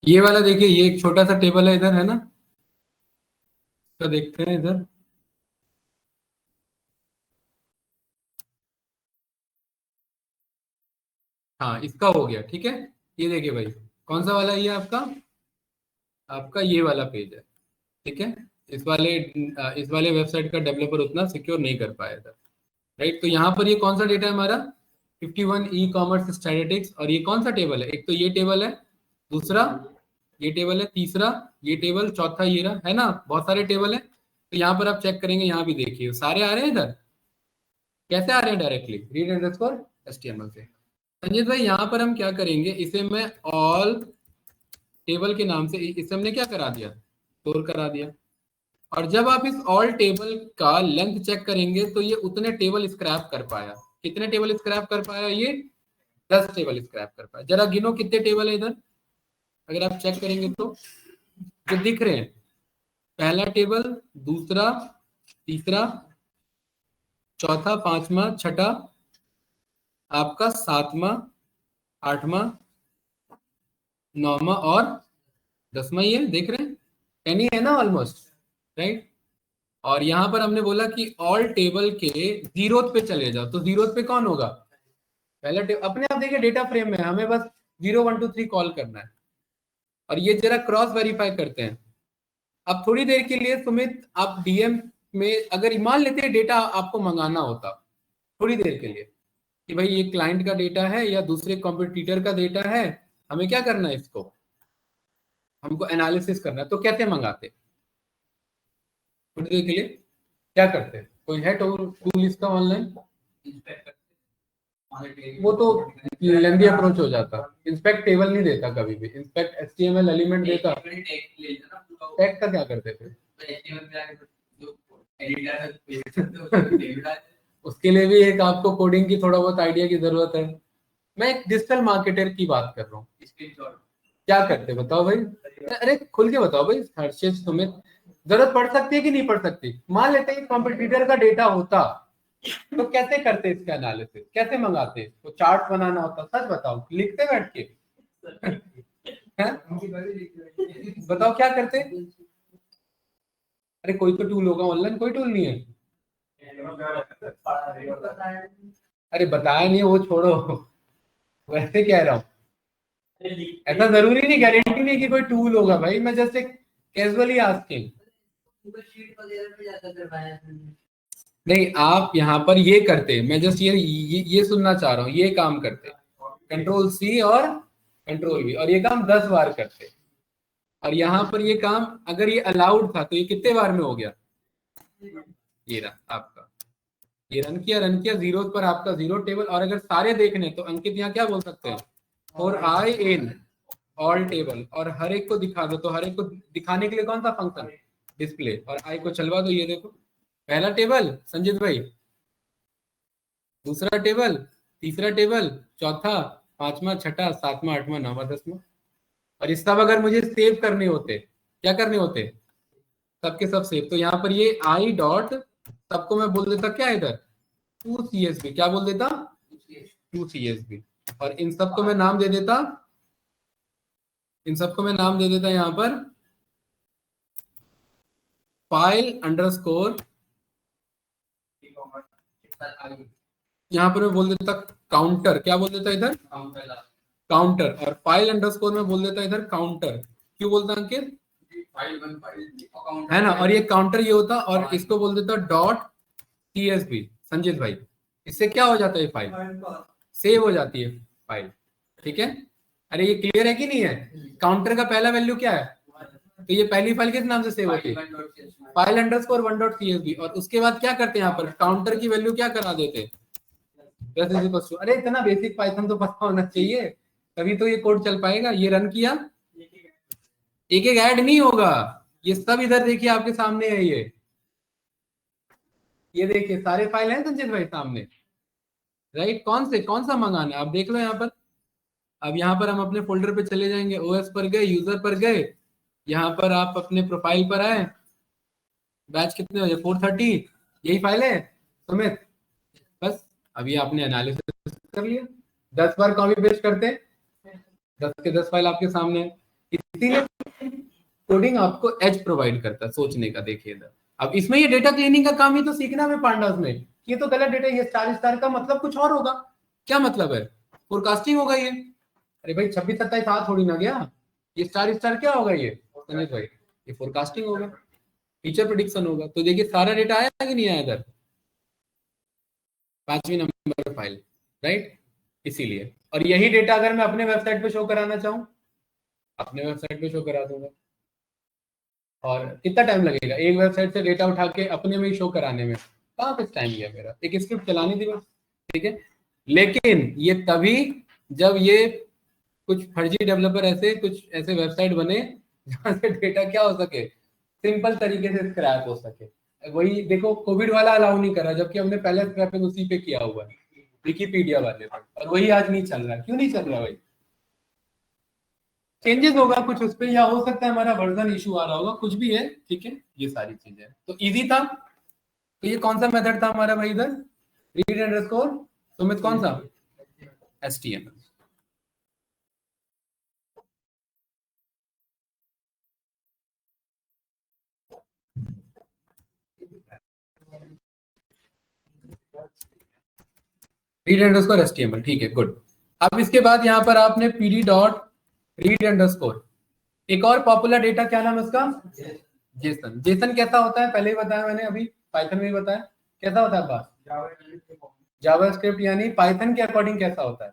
ये वाला देखिए, ये एक छोटा सा टेबल है इधर, है ना? तो देखते हैं इधर। हाँ, इसका हो गया, ठीक है। ये देखिए भाई, कौन सा वाला ये आपका? आपका ये वाला पेज है, ठीक है। इस वाले वेबसाइट का डेवलपर उतना सिक्योर नहीं कर पाया था, राइट। तो यहाँ पर ये कौन सा डेटा है हमारा? 51 ई कॉमर्स स्टैटिस्टिक्स। और ये कौन सा टेबल है? एक तो ये टेबल है, दूसरा ये टेबल है, तीसरा ये टेबल, चौथा ये रहा, है ना? बहुत सारे टेबल है। तो यहाँ पर आप चेक करेंगे, यहाँ भी देखिए सारे आ रहे हैं इधर। कैसे आ रहे हैं? डायरेक्टली रीड अंडरस्कोर एचटीएमएल से। संजीत भाई, यहाँ पर हम क्या करेंगे, इसे मैं ऑल टेबल के नाम से, इसे हमने क्या करा दिया? स्टोर करा दिया। और जब आप इस ऑल टेबल का लेंथ चेक करेंगे तो ये उतने टेबल स्क्रैप कर पाया। कितने टेबल स्क्रैप कर पाया? ये 10 टेबल स्क्रैप कर पाया। जरा गिनो कितने टेबल है इधर, अगर आप चेक करेंगे तो जो दिख रहे हैं। पहला टेबल, दूसरा, तीसरा, चौथा, पांचवा, छठा, आपका सातवां, आठवां, नौवां और 10वां। ये देख रहे हैं, 10 ही है ना ऑलमोस्ट, राइट। और यहां पर हमने बोला कि ऑल टेबल के जीरोथ पे चले जाओ, तो जीरोथ पे कौन होगा? पहला टेबल अपने आप देखिए डेटा फ्रेम में, हमें बस 0 1 2 3 कॉल करना है। और ये जरा क्रॉस वेरीफाई करते हैं। अब थोड़ी देर के लिए सुमित, आप डीएम में अगर मान लेते हैं डेटा आपको मंगाना होता थोड़ी देर के लिए, कि भाई ये क्लाइंट का डेटा है या दूसरे कॉम्पिटिटर का डेटा है, हमें क्या करना है, इसको हमको एनालिसिस करना है, तो कैसे मंगाते? थोड़ी देर के लिए क्या करते? कोई है टूल इसका ऑनलाइन? वो तो लेंदी अप्रोच हो जाता। इंस्पेक्ट टेबल नहीं देता कभी भी, इंस्पेक्ट एचटीएमएल एलिमेंट देता। टैग का क्या करते थे? उसके लिए भी एक आपको कोडिंग की थोड़ा बहुत आइडिया की जरूरत है। मैं एक डिजिटल मार्केटर की बात कर रहा हूँ। क्या करते बताओ भाई? अरे खुल के बताओ भाई हर्षित, तुम्हें जरूरत पड़ सकती है कि नहीं पड़ सकती? मान लेते हैं कॉम्पिटिटर का डेटा होता, तो कैसे करते इसका एनालिसिस, कैसे मंगाते? तो चार्ट बनाना होता, सच बताओ, लिखते बैठ के हैं? बताओ क्या करते? अरे कोई तो टूल होगा ऑनलाइन, कोई टूल नहीं है? अरे बताया नहीं है, वो छोड़ो। वैसे कह रहा हूँ, ऐसा जरूरी नहीं, गारंटी नहीं कि कोई टूल होगा भाई, मैं जस्ट एक कैजुअली आस्किंग। नहीं, आप यहाँ पर ये करते, मैं जस्ट ये सुनना चाह रहा हूँ, ये काम करते Ctrl+C और Ctrl+V, और ये काम 10 बार करते। और यहाँ पर ये काम अगर ये अलाउड था तो ये कितने बार में हो गया? ये रहा आपका, ये रन किया जीरो पर, आपका जीरो टेबल। और अगर सारे देखने तो अंकित यहाँ क्या बोल सकते हैं, और आई इन ऑल टेबल, और हर एक को दिखा दो। तो हर एक को दिखाने के लिए कौन सा फंक्शन? डिस्प्ले। और आई को चलवा दो, ये देखो पहला टेबल संजीत भाई, दूसरा टेबल, तीसरा टेबल, चौथा, पांचवा, छठा, सातवां, आठवां, नौवां, 10वां। और ये सब अगर मुझे सेव करने होते, क्या करने होते? सबके सब सेव। तो यहाँ पर ये आई डॉट, सबको मैं बोल देता क्या इधर, 2CSV। क्या बोल देता? 2CSV। और इन सबको मैं नाम दे देता, यहाँ पर फाइल अंडरस्कोर, यहाँ पर मैं बोल देता काउंटर। क्या बोल देता इधर? काउंटर। और फाइल अंडरस्कोर में बोल देता इधर काउंटर। क्यों बोलता अंकित? है ना? और ये काउंटर ये होता, और इसको बोल देता डॉट CSV। संजीत भाई, इससे क्या हो जाता है? फाइल सेव हो जाती है फाइल, ठीक है। अरे ये क्लियर है कि नहीं है? काउंटर का पहला वैल्यू क्या है? तो ये पहली फाइल किस नाम से सेव होती है, फाइल अंडरस्कोर 1.csv, और उसके बाद क्या करते हैं यहाँ पर काउंटर की वैल्यू क्या करा देते हैं, अरे इतना बेसिक पाइथन तो पता होना चाहिए, तभी तो ये कोड चल पाएगा। ये रन किया, एक एक ऐड नहीं होगा, ये सब इधर देखिए आपके सामने है, ये देखिए सारे फाइल हैं संजीत भाई सामने, राइट। कौन सा मंगाना है आप देख लो यहाँ पर। अब यहाँ पर हम अपने फोल्डर पे चले जाएंगे, ओएस पर गए, यूजर पर गए, यहाँ पर आप अपने प्रोफाइल पर आए, बैच कितने हो, 430, यही फाइल है सुमित, बस अभी आपने एनालिसिस कर लिया, 10 बार कॉपी पेस्ट करते, 10 के 10 फाइल आपके सामने। इसीलिए कोडिंग आपको एज प्रोवाइड करता है सोचने का। देखिए इधर अब इसमें ये डेटा क्लीनिंग का काम ही तो सीखना है पांडास में, ये तो गलत डेटा, ये स्टार का मतलब कुछ और होगा, क्या मतलब है, फोरकास्टिंग होगा ये। अरे भाई 26-27 हाथ थोड़ी ना गया, ये स्टार क्या होगा ये संजीत भाई, ये फोरकास्टिंग होगा, फीचर प्रेडिक्शन होगा। तो देखिए सारा डेटा आया कि नहीं आया इधर, 5वीं नंबर फाइल, राइट। इसीलिए, और यही डेटा अगर मैं अपने वेबसाइट पे शो कराना चाहूँ, अपने वेबसाइट पे शो करा दूंगा, और कितना टाइम लगेगा एक वेबसाइट से डेटा उठा के अपने में शो कराने में, कहाँ पे टाइम गया मेरा, एक स्क्रिप्ट चलानी थी बस, ठीक है। लेकिन ये तभी जब ये कुछ फर्जी डेवलपर ऐसे कुछ ऐसे वेबसाइट बने जहाँ से डेटा क्या हो सके, सिंपल तरीके से स्क्रैप हो सके। वही देखो कोविड वाला अलाउ नहीं करा, जबकि हमने पहले स्क्रैपिंग उसी पे किया हुआ है, विकिपीडिया वाले पर, और वही आज नहीं चल रहा। क्यों नहीं चल रहा भाई, चेंजेस होगा कुछ उस पर, या हो सकता है हमारा वर्जन इशू आ रहा होगा, कुछ भी है, ठीक है। ये सारी चीजें तो इजी था। तो ये कौन सा मेथड था हमारा भाई इधर, रीड अंडरस्कोर सुमित, कौन सा, HTML। रीड अंडरस्कोर HTML, ठीक है, गुड। अब इसके बाद यहाँ पर आपने pd डॉट रीड अंडरस्कोर, एक और पॉपुलर डेटा, क्या नाम है उसका, जेसन। जेसन कैसा होता है पहले ही बताया मैंने, अभी पाइथन में ही बताया कैसा होता है बात, जावास्क्रिप्ट यानी पाइथन के अकॉर्डिंग कैसा होता है,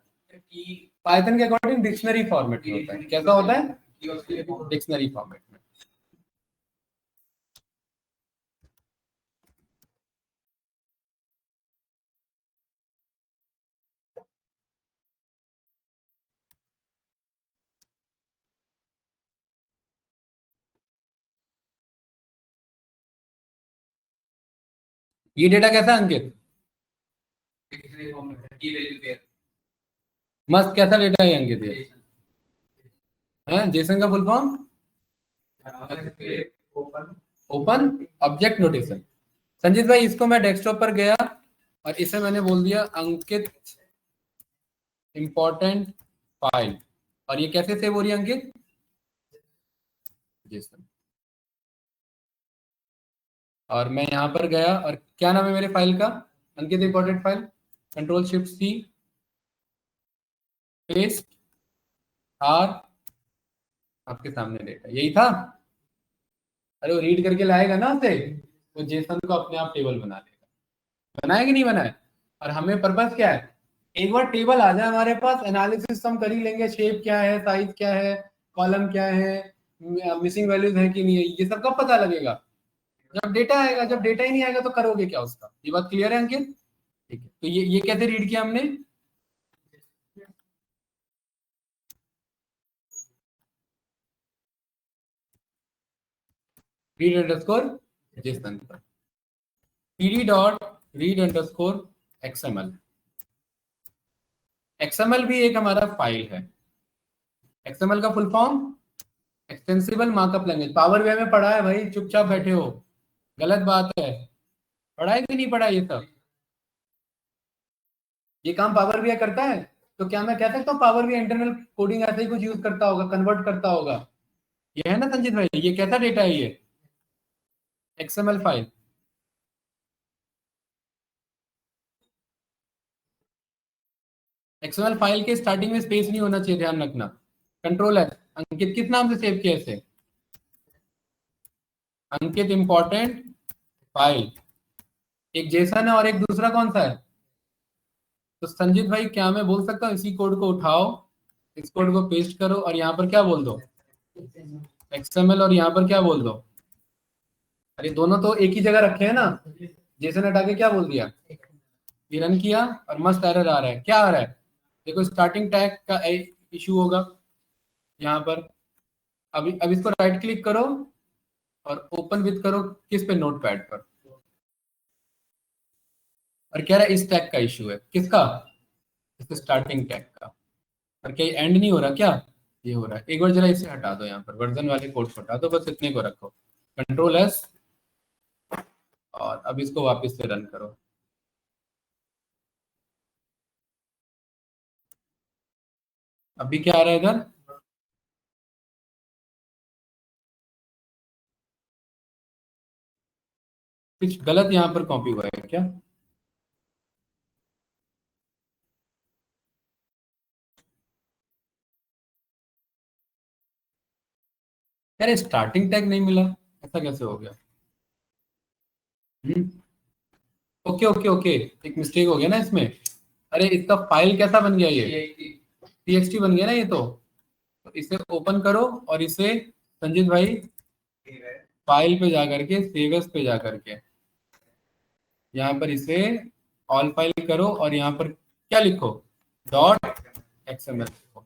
पाइथन के अकॉर्डिंग डिक्शनरी फॉर्मेट में होता है। कैसा होता है, डिक्शनरी फॉर्मेट में। ये डेटा कैसा है अंकित, मस्त, कैसा डेटा है अंकित ये, है जेसन का full form, open object notation. Sanjeet भाई इसको मैं डेस्कटॉप पर गया और इसे मैंने बोल दिया अंकित इंपॉर्टेंट फाइल, और ये कैसे सेव हो रही है अंकित, जेसन। और मैं यहां पर गया और क्या नाम है मेरे फाइल का, Ankit important file, Ctrl+Shift+C, paste, आर, आपके सामने डेटा यही था। अरे वो रीड करके लाएगा ना उसे, वो जेसन को अपने आप टेबल बना लेगा, बनाया कि नहीं बनाया। और हमें पर्पस क्या है, एक बार टेबल आ जाए हमारे पास, एनालिसिस हम कर ही लेंगे, शेप क्या है, साइज क्या है, कॉलम क्या है, मिसिंग वैल्यूज है कि नहीं है, ये सब कब पता लगेगा, जब डेटा आएगा। जब डेटा ही नहीं आएगा तो करोगे क्या उसका, ये बात क्लियर है अंकित, ठीक है। तो ये कैसे रीड किया हमने, रीड अंडरस्कोर जेसन पर, pd dot read underscore XML। XML भी एक हमारा फाइल है। XML का full form extensible markup language. Power BI में पढ़ा है भाई, चुपचाप बैठे हो, गलत बात है, पढ़ा है कि नहीं पढ़ा ये सब, ये काम पावर बीआई करता है। तो क्या मैं कह सकता हूँ पावर बीआई इंटरनल कोडिंग ऐसे ही कुछ यूज करता होगा, कन्वर्ट करता होगा, ये है ना संजीत भाई, ये कैसा डेटा है ये, XML फाइल। XML फाइल के स्टार्टिंग में स्पेस नहीं होना चाहिए, ध्यान रखना। Ctrl+S, अंकित किस नाम से सेव किया इसे, अंकित इंपॉर्टेंट फाइल, एक जेसन है और एक दूसरा कौन सा है। तो संजीत भाई क्या मैं बोल सकता हूँ इसी कोड को उठाओ, इस कोड को पेस्ट करो और यहाँ पर क्या बोल दो, XML और यहाँ पर क्या बोल दो, अरे दोनों तो एक ही जगह रखे हैं ना, जेसन हटा के क्या बोल दिया, ये रन किया और मस्त एरर आ रहा है, क्या आ रहा है, देखो स्टार्टिंग टैग का इशू होगा यहाँ पर। अब इसको राइट क्लिक करो और ओपन विथ करो, किस पे, नोटपैड पर, और कह रहा है इस टैग का इशू है, किसका, इसके स्टार्टिंग टैग का, और क्या एंड नहीं हो रहा क्या, ये हो रहा है। एक बार जरा इसे हटा दो, यहाँ पर वर्जन वाले कोड को हटा दो, बस इतने को रखो, Ctrl+S, और अब इसको वापस से रन करो। अभी क्या आ रहा है इधर, कुछ गलत यहाँ पर कॉपी हुआ है क्या, यार स्टार्टिंग टैग नहीं मिला, ऐसा कैसे हो गया। ओके ओके ओके, एक मिस्टेक हो गया ना इसमें। अरे इसका फाइल कैसा बन गया, ये txt बन गया ना ये तो इसे ओपन करो और इसे संजीत भाई फाइल पे जा करके सेव एज पे जा करके यहाँ पर इसे ऑल फाइल करो और यहाँ पर क्या लिखो, .xml लिखो।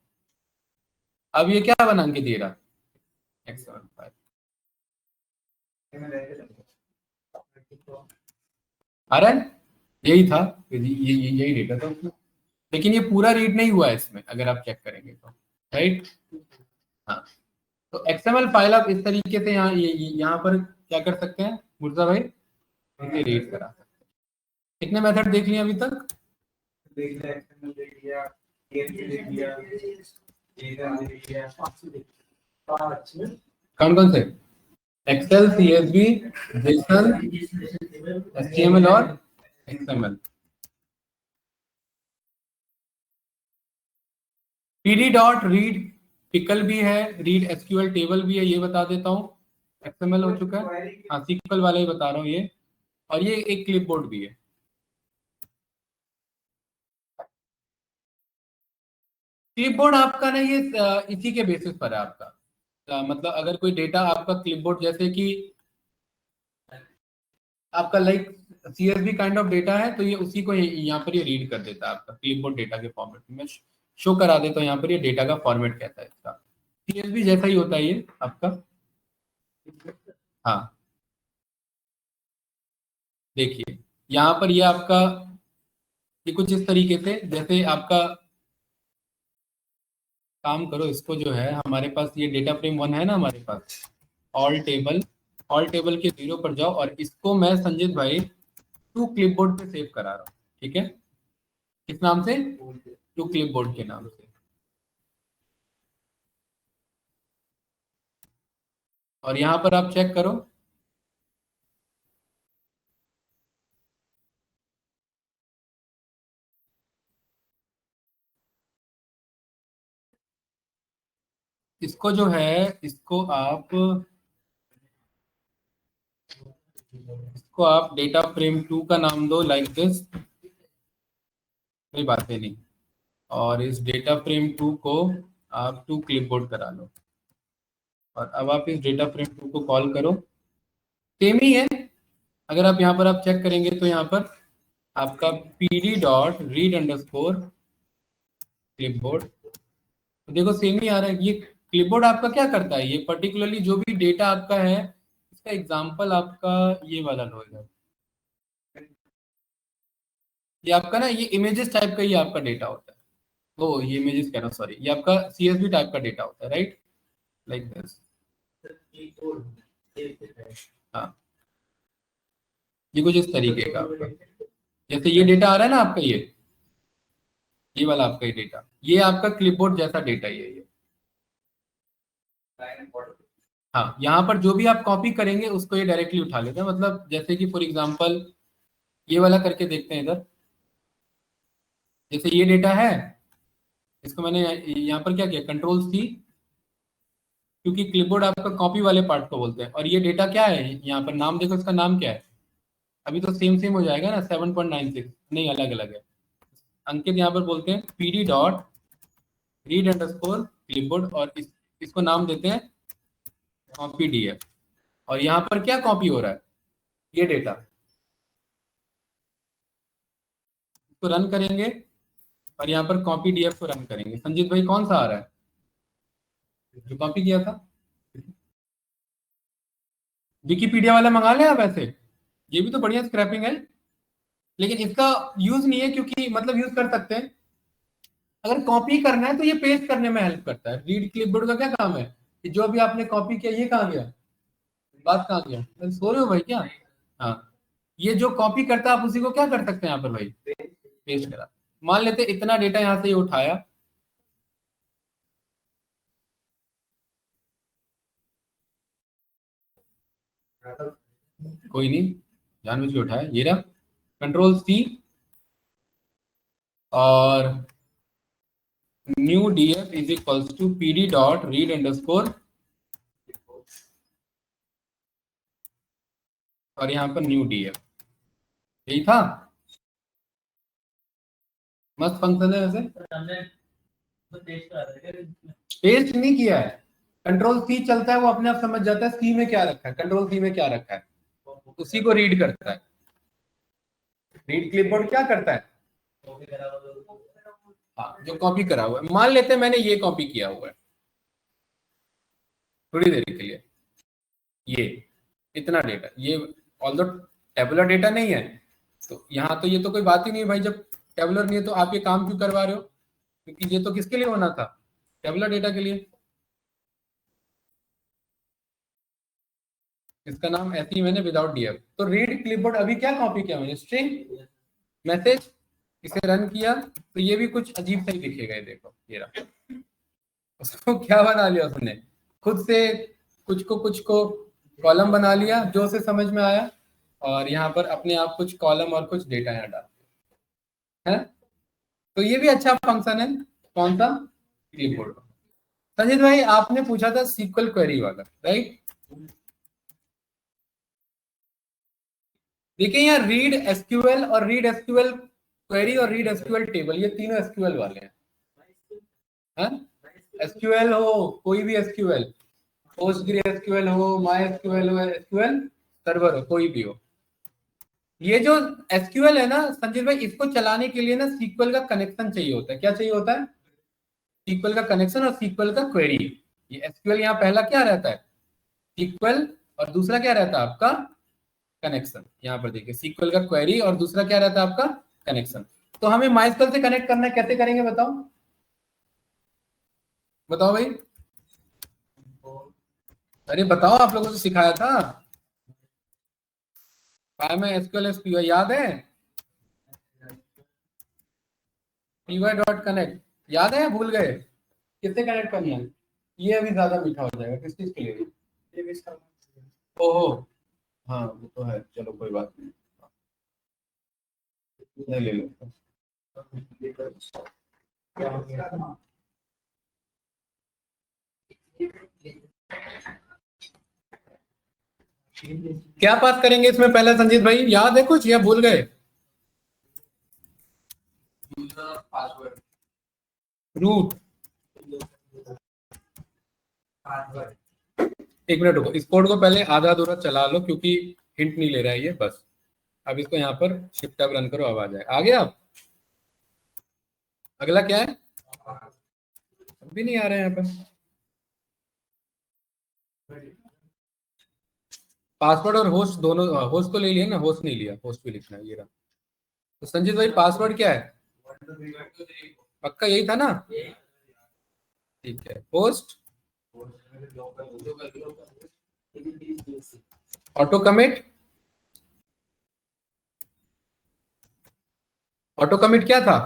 अब ये क्या बना के दे रहा, XML फाइल, अरे यही था, यही डेटा था उसमें, लेकिन ये पूरा रीड नहीं हुआ है इसमें, अगर आप चेक करेंगे तो, राइट। हाँ, तो XML फाइल आप इस तरीके से यहाँ पर क्या कर सकते हैं मुर्जा भाई, इसे रीड करा सकते हैं। कितने मेथड देख लिए अभी तक, देख लिया, XML देख लिया, CSV देख लिया, JSON देख लिया, कौन कौन से, एक्सेल, CSV, JSON, HTML और XML। pd.read पिकल भी है, रीड SQL टेबल भी है, ये बता देता हूँ। XML हो चुका है, हाँ SQL वाला ही बता रहा हूँ ये, और ये एक क्लिपबोर्ड भी है। क्लिपबोर्ड आपका ना ये इसी के बेसिस पर है आपका, मतलब अगर कोई डेटा आपका क्लिपबोर्ड, जैसे कि आपका like CSV kind of data है, तो ये उसी को यहाँ पर ये रीड कर देता है आपका क्लिपबोर्ड डेटा के फॉर्मेट में। शो करा देता हूँ यहाँ पर, ये डेटा का फॉर्मेट कहता है इसका, CSV जैसा ही होता है ये आपका। हाँ देखिए यहाँ पर ये आपका, ये कुछ इस तरीके से, जैसे आपका काम करो, इसको जो है हमारे पास ये डेटा फ्रेम 1 है ना हमारे पास, ऑल टेबल के 0 पर जाओ, और इसको मैं संजीत भाई टू क्लिपबोर्ड पे सेव करा रहा हूँ, ठीक है, किस नाम से, टू क्लिपबोर्ड के नाम से। और यहाँ पर आप चेक करो, इसको जो है, इसको आप डेटा फ्रेम 2 का नाम दो, लाइक दिस, कोई बातें नहीं, और इस डेटा फ्रेम 2 को आप टू क्लिपबोर्ड करा लो, और अब आप इस डेटा फ्रेम 2 को कॉल करो, सेम ही है। अगर आप यहाँ पर आप चेक करेंगे तो यहाँ पर आपका pd.read_clipboard, तो देखो सेम ही आ रहा है। ये क्लिपबोर्ड आपका क्या करता है, ये पर्टिकुलरली जो भी डेटा आपका है, इसका एग्जांपल आपका ये वाला लो इधर, ये आपका ना ये इमेजेस टाइप का ही आपका डेटा होता है, ओ ये इमेजेस कह रहा हूँ सॉरी, ये आपका CSV टाइप का डेटा होता है, राइट, लाइक दिस। हाँ ये कुछ इस तरीके का आपका, जैसे ये डेटा आ रहा है ना आपका, ये वाला आपका ये डेटा, ये आपका क्लिपबोर्ड जैसा डेटा ही है ये। हाँ यहाँ पर जो भी आप कॉपी करेंगे उसको ये डायरेक्टली उठा लेते हैं, मतलब जैसे कि फॉर एग्जांपल ये वाला करके देखते हैं इधर, जैसे ये डेटा है, इसको मैंने यहाँ पर क्या किया, Ctrl+C, क्योंकि क्लिपबोर्ड आपका कॉपी वाले पार्ट को बोलते हैं, और ये डेटा क्या है, यहाँ पर नाम देखो, इसका नाम क्या है, अभी तो सेम सेम हो जाएगा ना, 7.96, नहीं अलग अलग है। अंकित यहाँ पर बोलते हैं pd.read_clipboard, और इसको नाम देते हैं कॉपी डीएफ, और यहाँ पर क्या कॉपी हो रहा है, ये डेटा को रन करेंगे और यहाँ पर कॉपी डीएफ को रन करेंगे। संजीत भाई कौन सा आ रहा है जो कॉपी किया था? विकिपीडिया वाला मंगा लें आप ऐसे, ये भी तो बढ़िया स्क्रैपिंग है, लेकिन इसका यूज नहीं है क्योंकि मतलब यूज कर सकते हैं अगर कॉपी करना है तो ये पेस्ट करने में हेल्प करता है। रीड क्लिपबोर्ड का क्या काम है कि जो भी आपने कॉपी किया ये कहाँ गया, बात कहाँ गया, सो रहे हो भाई क्या? हाँ, ये जो कॉपी करता है आप उसी को क्या कर सकते हैं यहाँ पर भाई, पेस्ट करा। मान लेते इतना डेटा यहाँ से ये उठाया, कोई नहीं जानबूझ के उठाया, ये रहा, कंट्रोल सी और new DF is equals to PD dot read underscore, और यहाँ पर न्यू डीएफ, यही था। मस्त फंक्शन है वैसे, पेस्ट नहीं किया है, कंट्रोल सी चलता है वो अपने आप समझ जाता है सी में क्या रखा है, कंट्रोल सी में क्या रखा है, उसी को रीड करता है। रीड क्लिपबोर्ड क्या करता है, हाँ जो कॉपी करा हुआ है, मान लेते हैं मैंने ये कॉपी किया हुआ है थोड़ी देर के लिए, ये इतना डेटा, ये ऑल्दो टेबुलर डेटा नहीं है तो यहाँ तो ये तो कोई बात ही नहीं भाई, जब टेबुलर नहीं है तो आप ये काम क्यों करवा रहे हो, क्योंकि ये तो किसके लिए होना था, टेबुलर डेटा के लिए। इसका नाम ऐसे ही मैंने विदाउट डीएफ, तो रीड क्लिपबोर्ड अभी क्या कॉपी किया मैंने, स्ट्रिंग मैसेज, इसे रन किया तो ये भी कुछ अजीब सा ही दिखेगा, ये देखो ये रहा, उसको क्या बना लिया उसने खुद से, कुछ को कॉलम बना लिया जो उसे समझ में आया, और यहाँ पर अपने आप कुछ कॉलम और कुछ डेटा यहाँ डाल है। तो ये भी अच्छा फंक्शन है, कौन सा, क्लिपबोर्ड। संजीत भाई आपने पूछा था सीक्वल क्वेरी वाला, राइट? देखिए यहाँ रीड एसक्यूएल और रीड एसक्यूएल क्वेरी और रीड एसक्यूएल टेबल, ये तीनों एसक्यूएल वाले हैं। एसक्यूएल हो कोई भी एसक्यूएल, पोस्टग्रेसक्यूएल हो, माई एसक्यूएल हो, एसक्यूएल सर्वर हो, कोई भी हो, ये जो एसक्यूएल है ना संजीव भाई, इसको चलाने के लिए ना सीक्वल का कनेक्शन चाहिए होता है। क्या चाहिए होता है, सीक्वल का कनेक्शन और सीक्वल का क्वेरी। ये एसक्यूएल यहाँ पहला क्या रहता है, सीक्वल, और दूसरा क्या रहता है आपका कनेक्शन। यहाँ पर देखिए सीक्वल का क्वेरी और दूसरा क्या रहता है आपका कनेक्शन। तो हमें माइस्क्यूएल से कनेक्ट करना है, कैसे करेंगे बताओ, बताओ भाई, अरे बताओ, आप लोगों को सिखाया था में एसक्यूएल एसक्यूएल याद है, पीवाई डॉट कनेक्ट याद है, भूल गए, किससे कनेक्ट करना है, ये अभी ज्यादा मीठा हो जाएगा, किस चीज के लिए, ओहो हाँ वो तो है, चलो कोई बात नहीं, ले लो। क्या पास करेंगे इसमें पहले संजीत भाई, याद है कुछ या भूल गए? रूट, एक मिनट रुको, इस कोड को पहले आधा अधूरा चला लो क्योंकि हिंट नहीं ले रहा है ये, बस अब इसको यहाँ पर शिफ्ट टैब रन करो, अब आ जाए, आ गया अब। अगला क्या है, अभी नहीं आ रहा है यहाँ पर, पासवर्ड और होस्ट दोनों, होस्ट तो ले लिया ना, होस्ट नहीं लिया, होस्ट भी लिखना है, ये रहा। तो संजीत भाई पासवर्ड क्या है, पक्का यही था ना, ठीक है, host, auto commit, auto commit क्या था,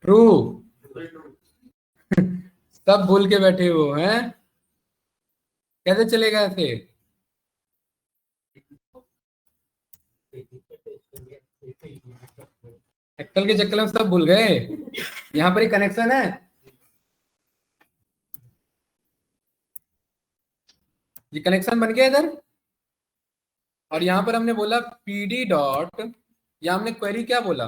ट्रू, सब भूल के बैठे हो हैं, कैसे चलेगा ऐसे, एक्सेल के चक्कर में सब भूल गए, यहाँ पर ही कनेक्शन है, ये कनेक्शन बन गया इधर, और यहाँ पर हमने बोला पीडी डॉट, या हमने क्वेरी क्या बोला,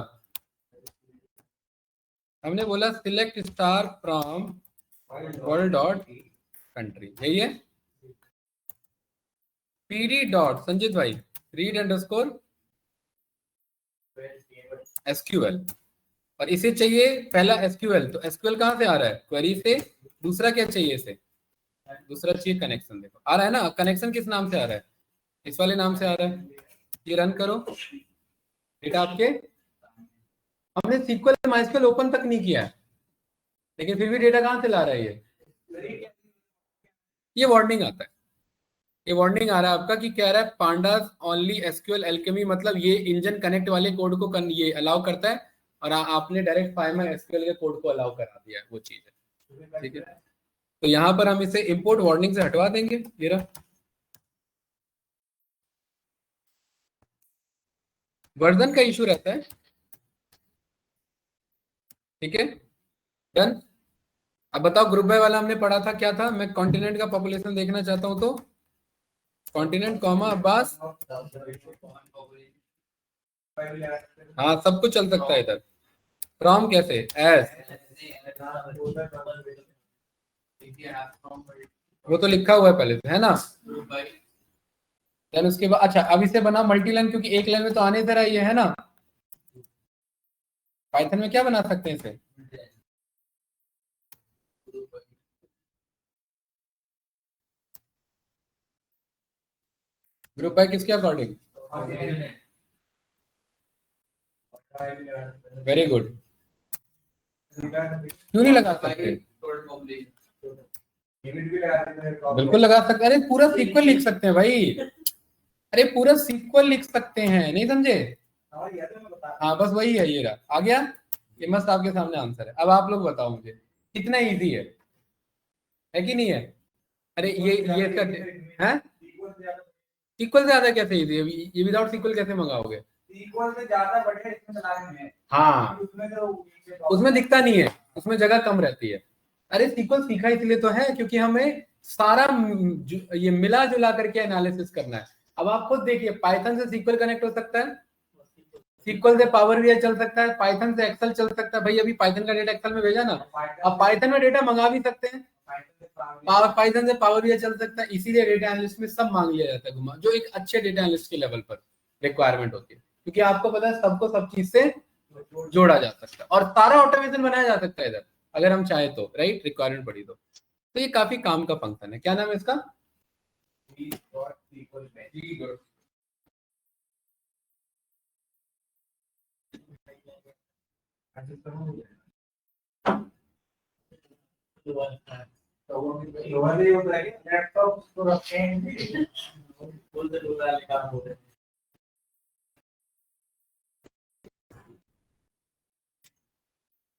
हमने बोला select star from world dot country, यही है। पीडी डॉट संजीत भाई रीड अंडरस्कोर एसक्यूएल, और इसे चाहिए पहला एसक्यूएल, तो एसक्यूएल कहां से आ रहा है, क्वेरी से। दूसरा क्या चाहिए इसे, दूसरा चाहिए कनेक्शन। देखो आ रहा है ना, कनेक्शन किस नाम से आ रहा है, इस वाले नाम से आ रहा है। ये रन करो, डेटा आपके, हमने सीक्वल माइस्क्यूएल ओपन तक नहीं किया है, लेकिन फिर भी डेटा कहां से ला रहा है ये वार्निंग आता है। ये वार्निंग आ रहा है आपका कि कह रहा है पांडास ओनली एसक्यूएल एल्केमी, मतलब ये इंजन कनेक्ट वाले कोड को ये अलाउ करता है, और आपने डायरेक्ट फाइल में एसक्यूएल के कोड को अलाउ करा दिया है, वो चीज है। ठीक है, तो यहां पर हम इसे इंपोर्ट वार्निंग से हटवा देंगे। ये रहा, वर्जन का इशू रहता है। ठीक है, डन। अब बताओ ग्रुप बाय वाला हमने पढ़ा था क्या था, मैं कॉन्टिनेंट का पॉपुलेशन देखना चाहता हूं, तो कॉन्टिनेंट कॉमा अब्बास, हाँ सब कुछ चल सकता है इधर। फ्रॉम कैसे, एज, वो तो लिखा हुआ है पहले से, है ना। देन उसके बाद अच्छा, अब इसे बना मल्टी लाइन, क्योंकि एक लाइन में तो आने तरह ये है ना। पाइथन में क्या बना सकते हैं इसे, ग्रुप बाय किसके अकॉर्डिंग, वेरी गुड। क्यों नहीं लगा सकते, बिल्कुल लगा सकते, अरे पूरा सीक्वल लिख सकते हैं भाई, अरे पूरा सीक्वल लिख सकते हैं, नहीं समझे। हाँ बस वही है, ये रहा आ गया, ये मस्त आपके सामने आंसर है। अब आप लोग बताओ मुझे कितना इजी है कि नहीं है। अरे ये इसका है, सीक्वल से ज्यादा कैसे इजी है, ये विदाउट सीक्वल कैसे मंगाओगे, सीक्वल से ज्यादा बढ़िया इसमें चलाने में। हाँ उसमें दिखता नहीं है, उसमें जगह कम रहती है। अरे सीक्वल सीखा इसलिए तो है क्योंकि हमें सारा ये मिला जुला करके एनालिसिस करना है। अब आप खुद देखिए, पाइथन से सीक्वल कनेक्ट हो सकता है, सीक्वल से पावर बीआई चल सकता है, पाइथन से एक्सेल चल सकता है। भाई अभी पाइथन का डेटा एक्सेल में भेजा ना, अब पाइथन में डेटा मंगा भी सकते हैं, पाइथन से पावर बीआई चल सकता है। इसीलिए डेटा एनालिस्ट में सब मांग लिया जाता है घुमा, जो एक अच्छे डेटा एनालिस्ट के लेवल पर रिक्वायरमेंट होती है, क्योंकि आपको पता है सबको सब चीज से जोड़ा जा सकता है और सारा ऑटोमेशन बनाया जा सकता है इधर, अगर हम चाहे तो, राइट, रिक्वायरमेंट पड़ी तो ये काफी काम का फंक्शन है। क्या नाम है इसका, लैपटॉप को रखें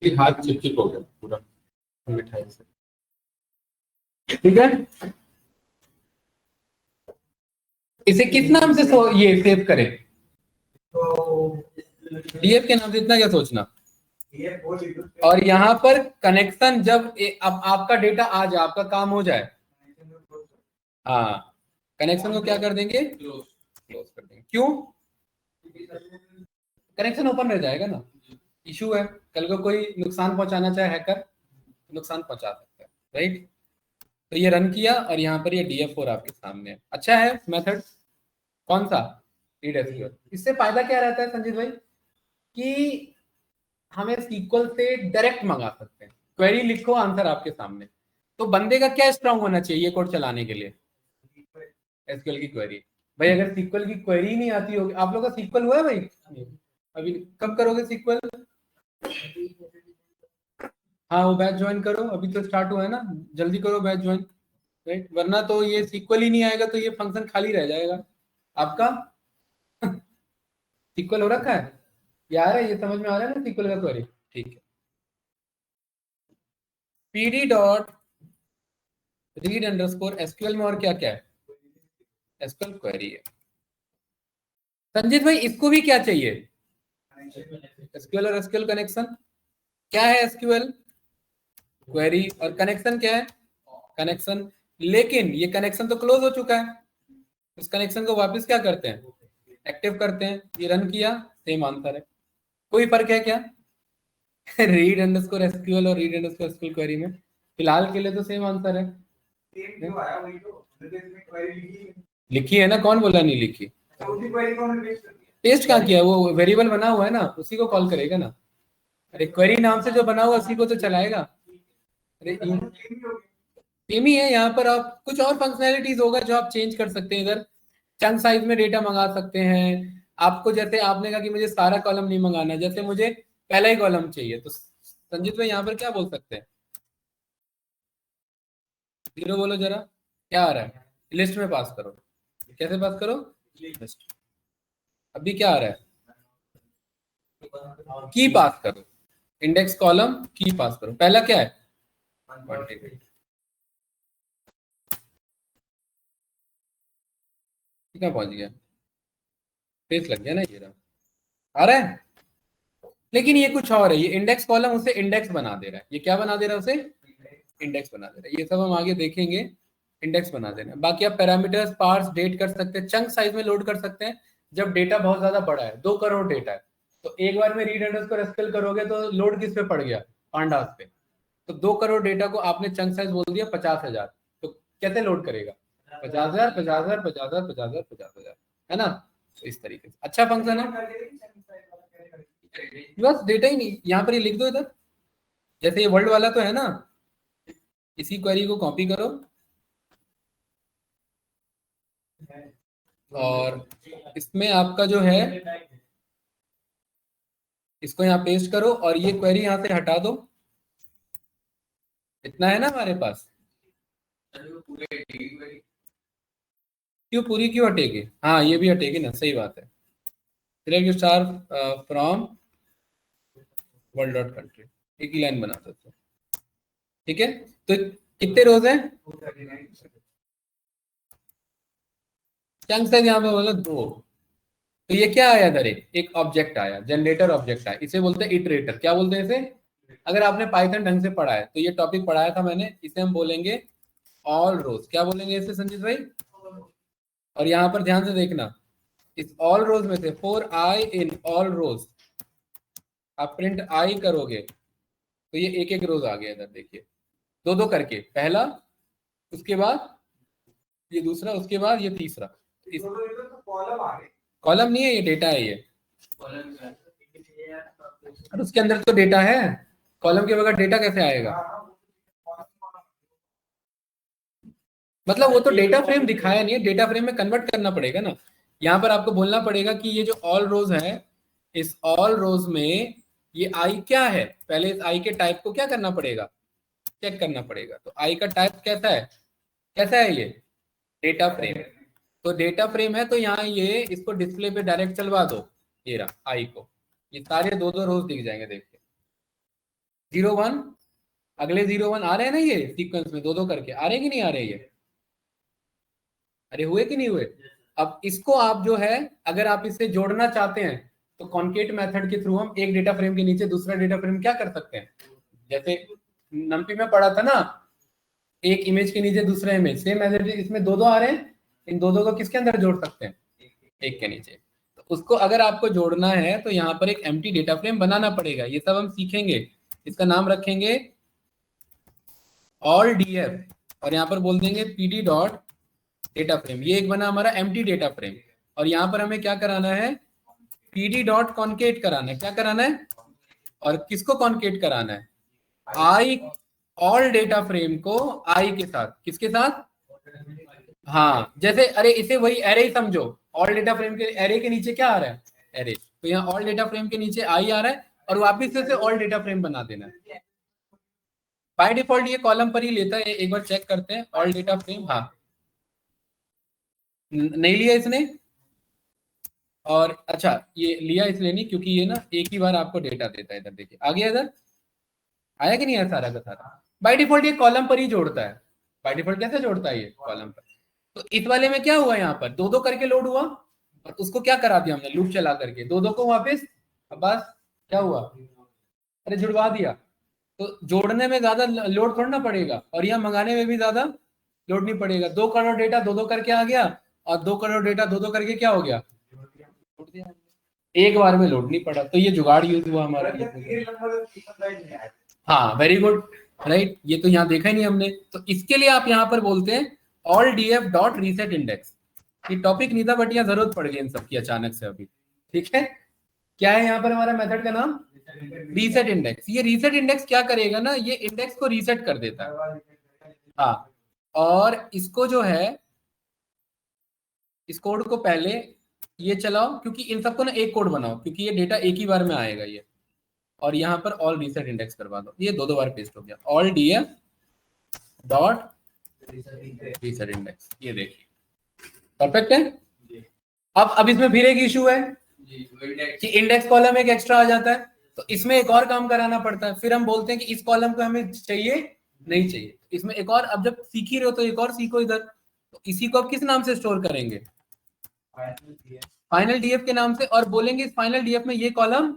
हाथ चिपचिप हो गया पूरा मिठाई से। ठीक है, इसे किस नाम से ये सेव करें, तो डीएफ के नाम से, इतना क्या सोचना। और यहाँ पर कनेक्शन जब अब आपका डेटा आ जाए, आपका काम हो जाए, हाँ कनेक्शन को क्या कर देंगे, क्लोज कर देंगे। क्यों, कनेक्शन ओपन रह जाएगा ना, इशू है, कल को कोई नुकसान पहुंचाना चाहे हैकर, नुकसान पहुंचा सकता है, राइट। तो ये रन किया और यहाँ पर ये DF4 आपके सामने है। अच्छा है मेथड, कौन सा, रीड एसक्यूएल। इससे फायदा क्या रहता है संजीत भाई, कि हमें सीक्वल से डायरेक्ट मंगा सकते हैं, क्वेरी लिखो आंसर आपके सामने। तो बंदे का क्या स्ट्रांग होना चाहिए ये कोड चलाने के लिए, एसक्यूएल की क्वेरी। भाई अगर सीक्वल की क्वेरी नहीं आती होगी, आप लोग का सीक्वल हुआ है भाई, अभी कब करोगे सीक्वल, हाँ वो बैच ज्वाइन करो, अभी तो स्टार्ट हुआ है ना, जल्दी करो बैच ज्वाइन, राइट, वरना तो ये सीक्वल ही नहीं आएगा तो ये फंक्शन खाली रह जाएगा आपका। सीक्वल हो रखा है, यार ये समझ में आ रहा है ना सीक्वल का क्वेरी, ठीक है। PD dot read underscore SQL में और क्या क्या है, एसक्यूएल क्वेरी है। संजीत भाई इसको भी क्या चाहिए, एसक्यूएल और एसक्यूएल कनेक्शन। क्या है एसक्यूएल, क्वेरी, और कनेक्शन क्या है, कनेक्शन। लेकिन ये कनेक्शन तो क्लोज हो चुका है, इस कनेक्शन को वापस क्या करते हैं, एक्टिव करते हैं। ये रन किया, सेम आंसर है, कोई फर्क है क्या रीड अंडरस्कोर एसक्यूएल और रीड अंडरस्कोर एसक्यूएल क्वेरी में, फिलहाल के लिए तो सेम आंसर है। सेम जो आया वही तो इसमें क्वेरी लिखी है ना, कौन बोला नहीं लिखी? उसी क्वेरी को हमने पेस्ट कर दिया। पेस्ट कहाँ किया? वो वेरिएबल बना हुआ है ना, उसी को कॉल करेगा ना। अरे क्वेरी नाम से जो बना हुआ उसी को तो चलाएगा। अरे सेम ही है। यहाँ पर आप कुछ और फंक्शनैलिटीज होगा जो आप चेंज कर सकते हैं। इधर चंक साइज में डेटा मंगा सकते हैं। आपको जैसे आपने कहा कि मुझे सारा कॉलम नहीं मंगाना, जैसे मुझे पहला ही कॉलम चाहिए, तो संजीत भाई यहाँ पर क्या बोल सकते हैं? 0 बोलो जरा, क्या आ रहा है? लिस्ट में पास करो। कैसे पास करो? लिस्ट। अभी क्या आ रहा है? की पास करो। इंडेक्स कॉलम की पास करो। पहला क्या है? क्या पहुंच गया? पेज लग गया ना, ये रहा। आ रहा है? लेकिन ये कुछ और है। ये इंडेक्स कॉलम उसे इंडेक्स बना दे रहा है। ये क्या बना दे रहा है? उसे इंडेक्स बना दे रहा है। ये सब हम आगे देखेंगे। इंडेक्स बना देना। बाकी आप पैरामीटर्स पार्स डेट कर सकते हैं, चंक साइज में लोड कर सकते हैं। जब डेटा बहुत ज्यादा बड़ा है, 2 करोड़ डेटा है, तो एक बार में रीड अंडरस्कोर एसक्यूएल करोगे तो लोड किस पे पड़ गया? पांडास पे। तो 2 करोड़ डेटा को आपने चंक साइज बोल दिया 50,000, तो कैसे लोड करेगा? 50,000 50,000 50,000 50,000 50,000, है ना? तो इस तरीके से अच्छा फंक्शन है। बस डेटा ही नहीं, यहाँ पर ही लिख दो इधर। जैसे ये वर्ल्ड वाला तो है ना, इसी क्वेरी को कॉपी करो और इसमें आपका जो है इसको यहाँ पेस्ट करो और ये क्वेरी यहाँ से हटा दो। इतना है ना हमारे पास। क्यों पूरी क्यों हटेगी? हाँ ये भी हटेगी ना, सही बात है। Select star from world dot country, एक ही लाइन बना सकते हैं। ठीक है, तो कितने रोज हैं? चंक साइज यहाँ पे बोला 2। तो ये क्या आया इधर? एक ऑब्जेक्ट आया, जनरेटर ऑब्जेक्ट आया। इसे बोलते हैं इटरेटर। क्या बोलते हैं इसे? अगर आपने पाइथन ढंग से पढ़ा है तो ये टॉपिक पढ़ाया था मैंने, इसे हम बोलेंगे ऑल रोज। क्या बोलेंगे इसे संजीत भाई? और यहाँ पर ध्यान से देखना, इस ऑल रोज में से फॉर आई इन ऑल रोज आप प्रिंट आई करोगे तो ये एक एक रोज आ गया इधर। देखिए 2-2 करके, पहला, उसके बाद ये दूसरा, उसके बाद ये तीसरा। इस कॉलम नहीं है, ये डेटा है ये। और उसके अंदर तो डेटा है, कॉलम के बगैर डेटा कैसे आएगा? मतलब वो तो डेटा फ्रेम दिखाया नहीं है, डेटा फ्रेम में कन्वर्ट करना पड़ेगा ना। यहाँ पर आपको बोलना पड़ेगा कि ये जो ऑल रोज है, इस ऑल रोज में ये आई क्या है। पहले इस आई के टाइप को क्या करना पड़ेगा? चेक करना पड़ेगा। तो आई का टाइप कैसा है? कैसा है ये? Data frame. तो डेटा फ्रेम है तो यहाँ ये इसको डिस्प्ले पे डायरेक्ट चलवा दो। ये रहा आई को, ये सारे 2-2 रोज दिख जाएंगे। देखिए 0-1, अगले 0-1 आ रहे हैं ना, ये सीक्वेंस में 2-2 करके आ रहे हैं कि नहीं आ रहे? ये अरे हुए कि नहीं हुए? अब इसको आप जो है, अगर आप इसे जोड़ना चाहते हैं तो कॉन्केट मेथड के थ्रू हम एक डेटा फ्रेम के नीचे दूसरा डेटा फ्रेम क्या कर सकते हैं। जैसे नंपी में पढ़ा था ना, एक इमेज के नीचे दूसरा image, same as it is इसमें 2-2 आ रहे हैं, इन 2-2 को किसके अंदर जोड़ सकते हैं? एक के नीचे। तो उसको अगर आपको जोड़ना है तो यहाँ पर एक एम्प्टी डेटा फ्रेम बनाना पड़ेगा। ये सब हम सीखेंगे। इसका नाम रखेंगे ऑल डीएफ और यहाँ पर बोल देंगे पीडी डॉट डेटा फ्रेम। ये एक बना हमारा एम्प्टी डेटा फ्रेम। और यहाँ पर हमें क्या कराना है? पीडी डॉट कॉन्केट कराना है। क्या कराना है? और किसको कॉन्केट कराना है? आई ऑल डेटा फ्रेम को आई के साथ। किसके साथ? हाँ, जैसे अरे इसे वही एरे ही समझो। ऑल डेटा फ्रेम के एरे के नीचे क्या आ रहा है? एरे। तो यहाँ ऑल डेटा फ्रेम के नीचे आई आ रहा है और वापिस से ऑल डेटा फ्रेम बना देना है। बाय डिफॉल्ट ये कॉलम पर ही लेता है। एक बार चेक करते हैं ऑल डेटा फ्रेम। हाँ नहीं लिया इसने। और अच्छा ये लिया इसलिए नहीं क्योंकि ये ना एक ही बार आपको डेटा देता है। इधर देखिए आ गया, इधर आया कि नहीं आया सारा का सारा? बाय डिफॉल्ट ये कॉलम पर ही जोड़ता है। बाय डिफॉल्ट कैसे जोड़ता है? ये कॉलम पर। तो इस वाले में क्या हुआ? यहाँ पर 2-2 करके लोड हुआ और उसको क्या करा दिया हमने? लूप चला करके 2-2 को वापस। अब बस क्या हुआ? अरे जुड़वा दिया। तो जोड़ने में ज्यादा लोड थोड़ा ना पड़ेगा और यहाँ मंगाने में भी ज्यादा लोड नहीं पड़ेगा। 2 करोड़ डेटा 2-2 करके आ गया और 2 करोड़ डेटा 2-2 करके क्या हो गया? एक बार में लोड नहीं पड़ा। तो ये जुगाड़ यूज हुआ हमारा। हाँ वेरी गुड। राइट, ये तो यहाँ देखा ही नहीं हमने। तो इसके लिए आप यहाँ पर बोलते हैं all DF dot reset index. ये टॉपिक नहीं था बट यहाँ जरूरत पड़ गई इन सबकी अचानक से अभी। ठीक है, क्या है यहाँ पर हमारा मेथड का नाम? Reset index. ये रीसेट इंडेक्स क्या करेगा ना, ये इंडेक्स को रीसेट कर देता है। हाँ, और इसको जो है, इस कोड को पहले ये चलाओ, क्योंकि इन सबको ना एक कोड बनाओ, क्योंकि ये डेटा एक ही बार में आएगा ये। और यहाँ पर ऑल रीसेट इंडेक्स करवा दो, ये दो बार पेस्ट हो गया, all DF dot reset index. ये देखिए परफेक्ट है। अब इसमें फिर एक इशू है कि इंडेक्स कॉलम एक एक्स्ट्रा आ जाता है, तो इसमें एक और काम कराना पड़ता है। फिर हम बोलते हैं कि इस कॉलम को हमें चाहिए नहीं चाहिए, इसमें एक और, अब जब सीख ही रहे हो तो एक और सीखो इधर। तो इसी को अब किस नाम से स्टोर करेंगे? फाइनल डीएफ के नाम से। और बोलेंगे इस फाइनल डीएफ में ये कॉलम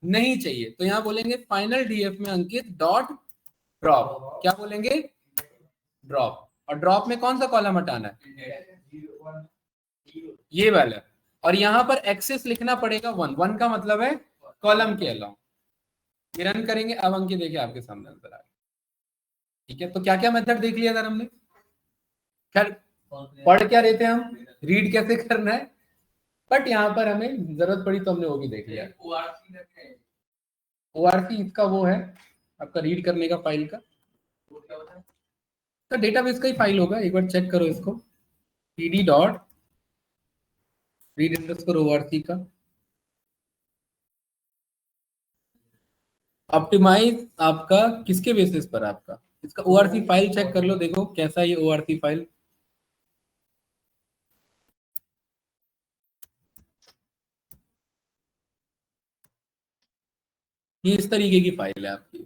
नहीं चाहिए, तो यहाँ बोलेंगे फाइनल डीएफ में अंकित डॉट ड्रॉप। क्या बोलेंगे? ड्रॉप। और ड्रॉप में कौन सा कॉलम हटाना है? ये वाला। और यहाँ पर एक्सेस लिखना पड़ेगा 1। 1 का मतलब है कॉलम के अलावा। ये रन करेंगे, अब अंकित देखिए आपके सामने नजर आ रहा है। ठीक है, तो क्या क्या मेथड देख लिया था हमने। खैर पढ़ क्या रहे थे हम, रीड कैसे करना है, बट यहाँ पर हमें जरूरत पड़ी तो हमने वो भी देख लिया। ORC इसका वो है आपका रीड करने का फाइल का, तो डेटाबेस का ही फाइल होगा। एक बार चेक करो इसको, pd dot read underscore ORC का। ऑप्टिमाइज आपका किसके बेसिस पर? आपका इसका ORC फाइल चेक कर लो, देखो कैसा ये ORC फाइल। ये इस तरीके की फाइल है आपकी।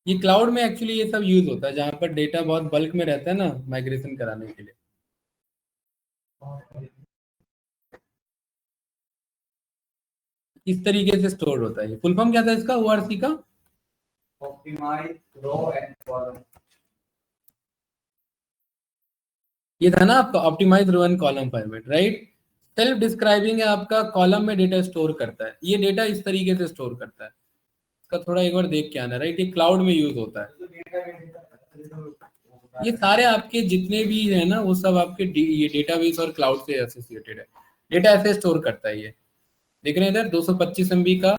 ये क्लाउड में एक्चुअली ये सब यूज होता है, जहां पर डेटा बहुत बल्क में रहता है ना, माइग्रेशन कराने के लिए। इस तरीके से स्टोर होता है। फुल फॉर्म क्या था इसका ORC का? Optimize row and column. ये था ना आपका optimize row and column format, right. Self describing है आपका, कॉलम में डेटा स्टोर करता है। ये डेटा इस तरीके से स्टोर करता है। इसका थोड़ा एक बार देख के आना, राइट। ये क्लाउड में यूज होता है। ये सारे आपके जितने भी है ना, वो सब आपके ये डेटाबेस और क्लाउड से एसोसिएटेड है। डेटा ऐसे स्टोर करता है। ये देख रहे हैं इधर 225 MB का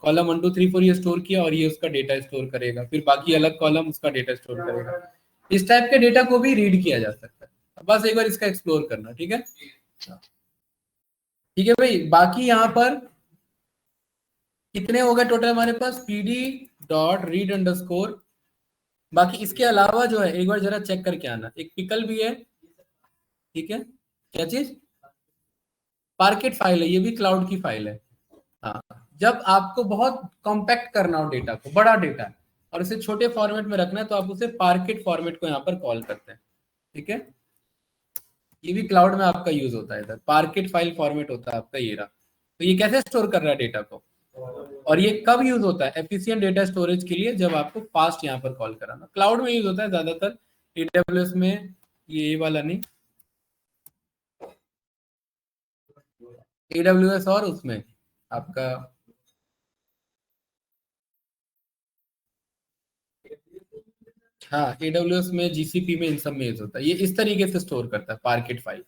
कॉलम 1 2 3 4 ये स्टोर किया, और ये उसका डेटा स्टोर करेगा। फिर बाकी अलग कॉलम उसका डेटा स्टोर करेगा। इस टाइप के डेटा को भी रीड किया जा सकता है। बस एक बार इसका एक्सप्लोर करना, ठीक है। ठीक है भाई, बाकी यहाँ पर कितने हो गए टोटल हमारे पास? pd dot read underscore. बाकी इसके अलावा जो है, एक बार जरा चेक करके आना, एक पिकल भी है। ठीक है, क्या चीज? पार्केट फाइल है, ये भी क्लाउड की फाइल है। हाँ, जब आपको बहुत कॉम्पैक्ट करना हो डेटा को, बड़ा डेटा है, और इसे छोटे फॉर्मेट में रखना है, तो आप उसे पार्केट फॉर्मेट को यहाँ पर कॉल करते हैं। ठीक है, ये भी क्लाउड में आपका यूज होता है। इधर पार्केट फाइल फॉर्मेट होता है आपका ये रहा। तो ये कैसे स्टोर कर रहा है डेटा को, और ये कब यूज होता है? एफिशिएंट डेटा स्टोरेज के लिए, जब आपको फास्ट यहाँ पर कॉल कराना। क्लाउड में यूज होता है ज्यादातर, AWS में ये वाला नहीं, AWS और उसमें आपका हाँ AWS में, GCP में, इन सब में यूज होता है। ये इस तरीके से स्टोर करता है पार्केट फाइल।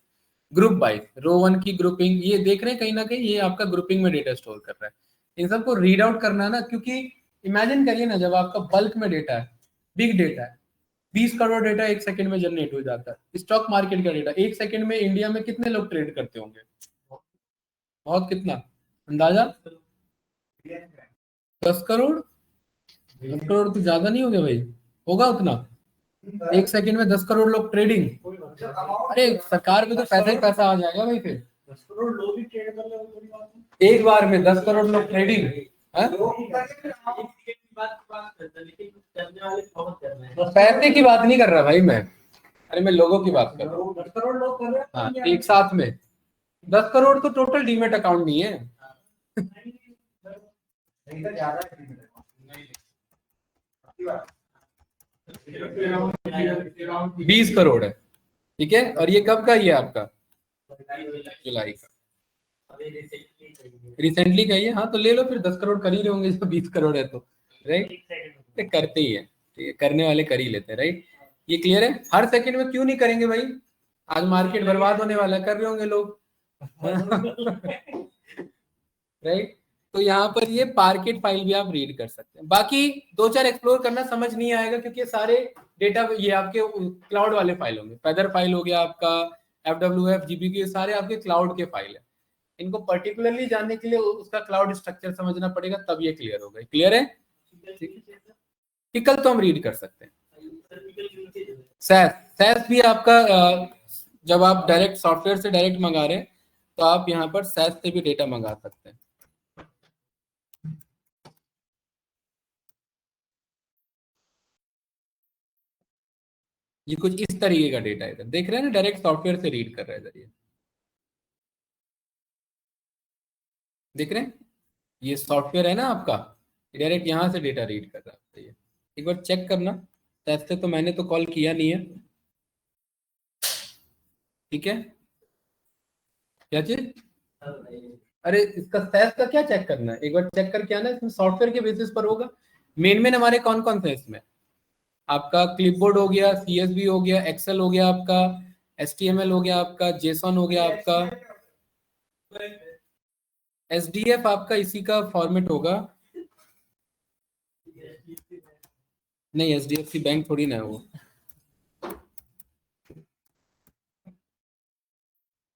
ग्रुप बाइज, रो 1 की ग्रुपिंग, ये देख रहे हैं कहीं ना कहीं ये आपका ग्रुपिंग में डेटा स्टोर कर रहा है। इन सबको रीड आउट करना है ना, क्योंकि इमेजिन करिए ना, जब आपका बल्क में डेटा है, बिग डेटा है, 20 करोड़ डेटा एक सेकंड में जनरेट हो जाता है। स्टॉक मार्केट का डेटा एक सेकंड में इंडिया में कितने लोग ट्रेड करते होंगे? बहुत, कितना अंदाजा? 10 करोड़। 10 करोड़ तो ज्यादा नहीं हो गया भाई? होगा उतना? एक सेकंड में 10 करोड़ लोग ट्रेडिंग? अरे सरकार को तो पैसा ही पैसा आ जाएगा भाई। फिर 10 करोड़ लोग भी ट्रेड कर ले एक बार में 10 करोड़ लोग ट्रेडिंग। पैसे की बात नहीं कर रहा भाई मैं, अरे मैं लोगों की बात कर रहा हूँ। 10 करोड़ लोग कर रहे हैं। हाँ, एक साथ में 10 करोड़ तो टोटल डीमेट अकाउंट नहीं है। ज्यादा 20 करोड़ है। ठीक है, और ये कब का? ये आपका जुलाई का। रिसेंटली का ही है, हाँ तो ले लो फिर, 10 करोड़ कर ही रहे होंगे जब 20 करोड़ है तो, राइट। करते ही है, ठीक है, करने वाले कर ही लेते हैं, राइट। ये क्लियर है? हर सेकंड में क्यों नहीं करेंगे भाई, आज मार्केट बर्बाद होने वाला है, कर रहे होंगे लोग। राइट। तो यहाँ पर ये पार्केट फाइल भी आप रीड कर सकते हैं। बाकी 2-4 एक्सप्लोर करना समझ नहीं आएगा क्योंकि ये सारे डेटा ये आपके क्लाउड वाले फाइल होंगे। फेदर फाइल हो गया आपका, FWF, GPQ, ये सारे आपके क्लाउड के फाइल है। इनको पर्टिकुलरली जानने के लिए उसका क्लाउड स्ट्रक्चर समझना पड़ेगा, तब ये क्लियर होगा। क्लियर है? कल तो हम रीड कर सकते हैं। सैस भी आपका जब आप डायरेक्ट सॉफ्टवेयर से डायरेक्ट मंगा रहे हैं तो आप यहाँ पर सैस से भी डेटा मंगा सकते हैं। ये कुछ इस तरीके का डेटा है, देख रहे हैं ना, डायरेक्ट सॉफ्टवेयर से रीड कर रहा है इधर, ये देख रहे हैं, ये सॉफ्टवेयर है ना आपका, डायरेक्ट यहाँ से डेटा रीड कर रहा है। ये एक बार चेक करना, ऐसे तो मैंने तो कॉल किया नहीं है, ठीक है। क्या चीज? अरे इसका सैस का क्या चेक करना है, एक बार चेक करके आना, इसमें सॉफ्टवेयर के बेसिस पर होगा। मेन हमारे कौन कौन से इसमें, आपका क्लिपबोर्ड हो गया, CSV हो गया, एक्सेल हो गया आपका, HTML हो गया आपका, जेसन हो गया आपका, SDF आपका इसी का फॉर्मेट होगा। नहीं, HDFC बैंक थोड़ी ना है वो।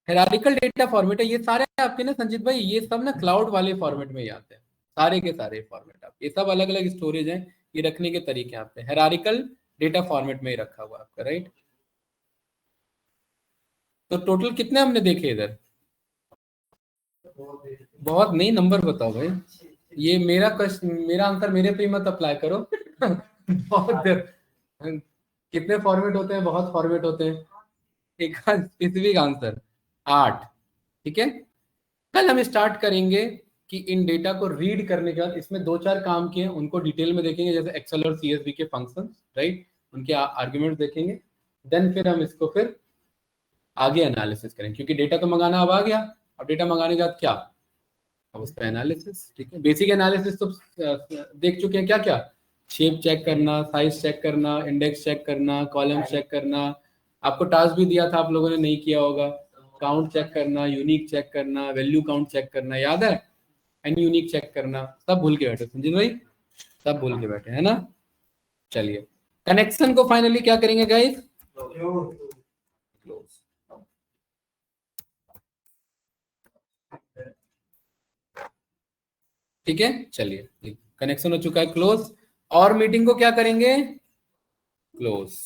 हेरारिकल डेटा फॉर्मेट है ये सारे आपके ना संजीत भाई, ये सब ना क्लाउड वाले फॉर्मेट में ही आते हैं, सारे के सारे फॉर्मेट। आप ये सब अलग अलग स्टोरेज हैं, ये रखने के तरीके आपके हेरारिकल डेटा फॉर्मेट में ही रखा हुआ आपका, राइट। तो टोटल कितने हमने देखे इधर? बहुत नहीं, नंबर बताओ भाई। ये मेरा क्वेश्चन, मेरा आंसर मेरे पे मत अप्लाई करो। बहुत कितने फॉर्मेट होते हैं? बहुत फॉर्मेट होते हैं। एक स्पेसिफिक आंसर 8, ठीक है। कल हम स्टार्ट करेंगे कि इन डेटा को रीड करने के बाद इसमें 2-4 काम किए उनको डिटेल में देखेंगे, जैसे एक्सेल और CSV के फंक्शन, राइट, उनके आर्ग्यूमेंट देखेंगे। देन फिर हम इसको फिर आगे एनालिसिस करेंगे, क्योंकि डेटा तो मंगाना अब आ गया, अब डेटा मंगाने के बाद क्या, अब उसका एनालिसिस, ठीक है। बेसिक एनालिसिस तो देख चुके हैं, क्या क्या, शेप चेक करना, साइज चेक करना, इंडेक्स चेक करना, कॉलम चेक करना। आपको टास्क भी दिया था, आप लोगों ने नहीं किया होगा, काउंट चेक करना, यूनिक चेक करना, वैल्यू काउंट चेक करना, याद है? एंड यूनिक चेक करना, सब भूल के बैठे संजीत भाई, सब भूल के बैठे है ना। चलिए कनेक्शन को फाइनली क्या करेंगे गाइस, क्लोज। ठीक है, चलिए कनेक्शन हो चुका है क्लोज, और मीटिंग को क्या करेंगे, क्लोज।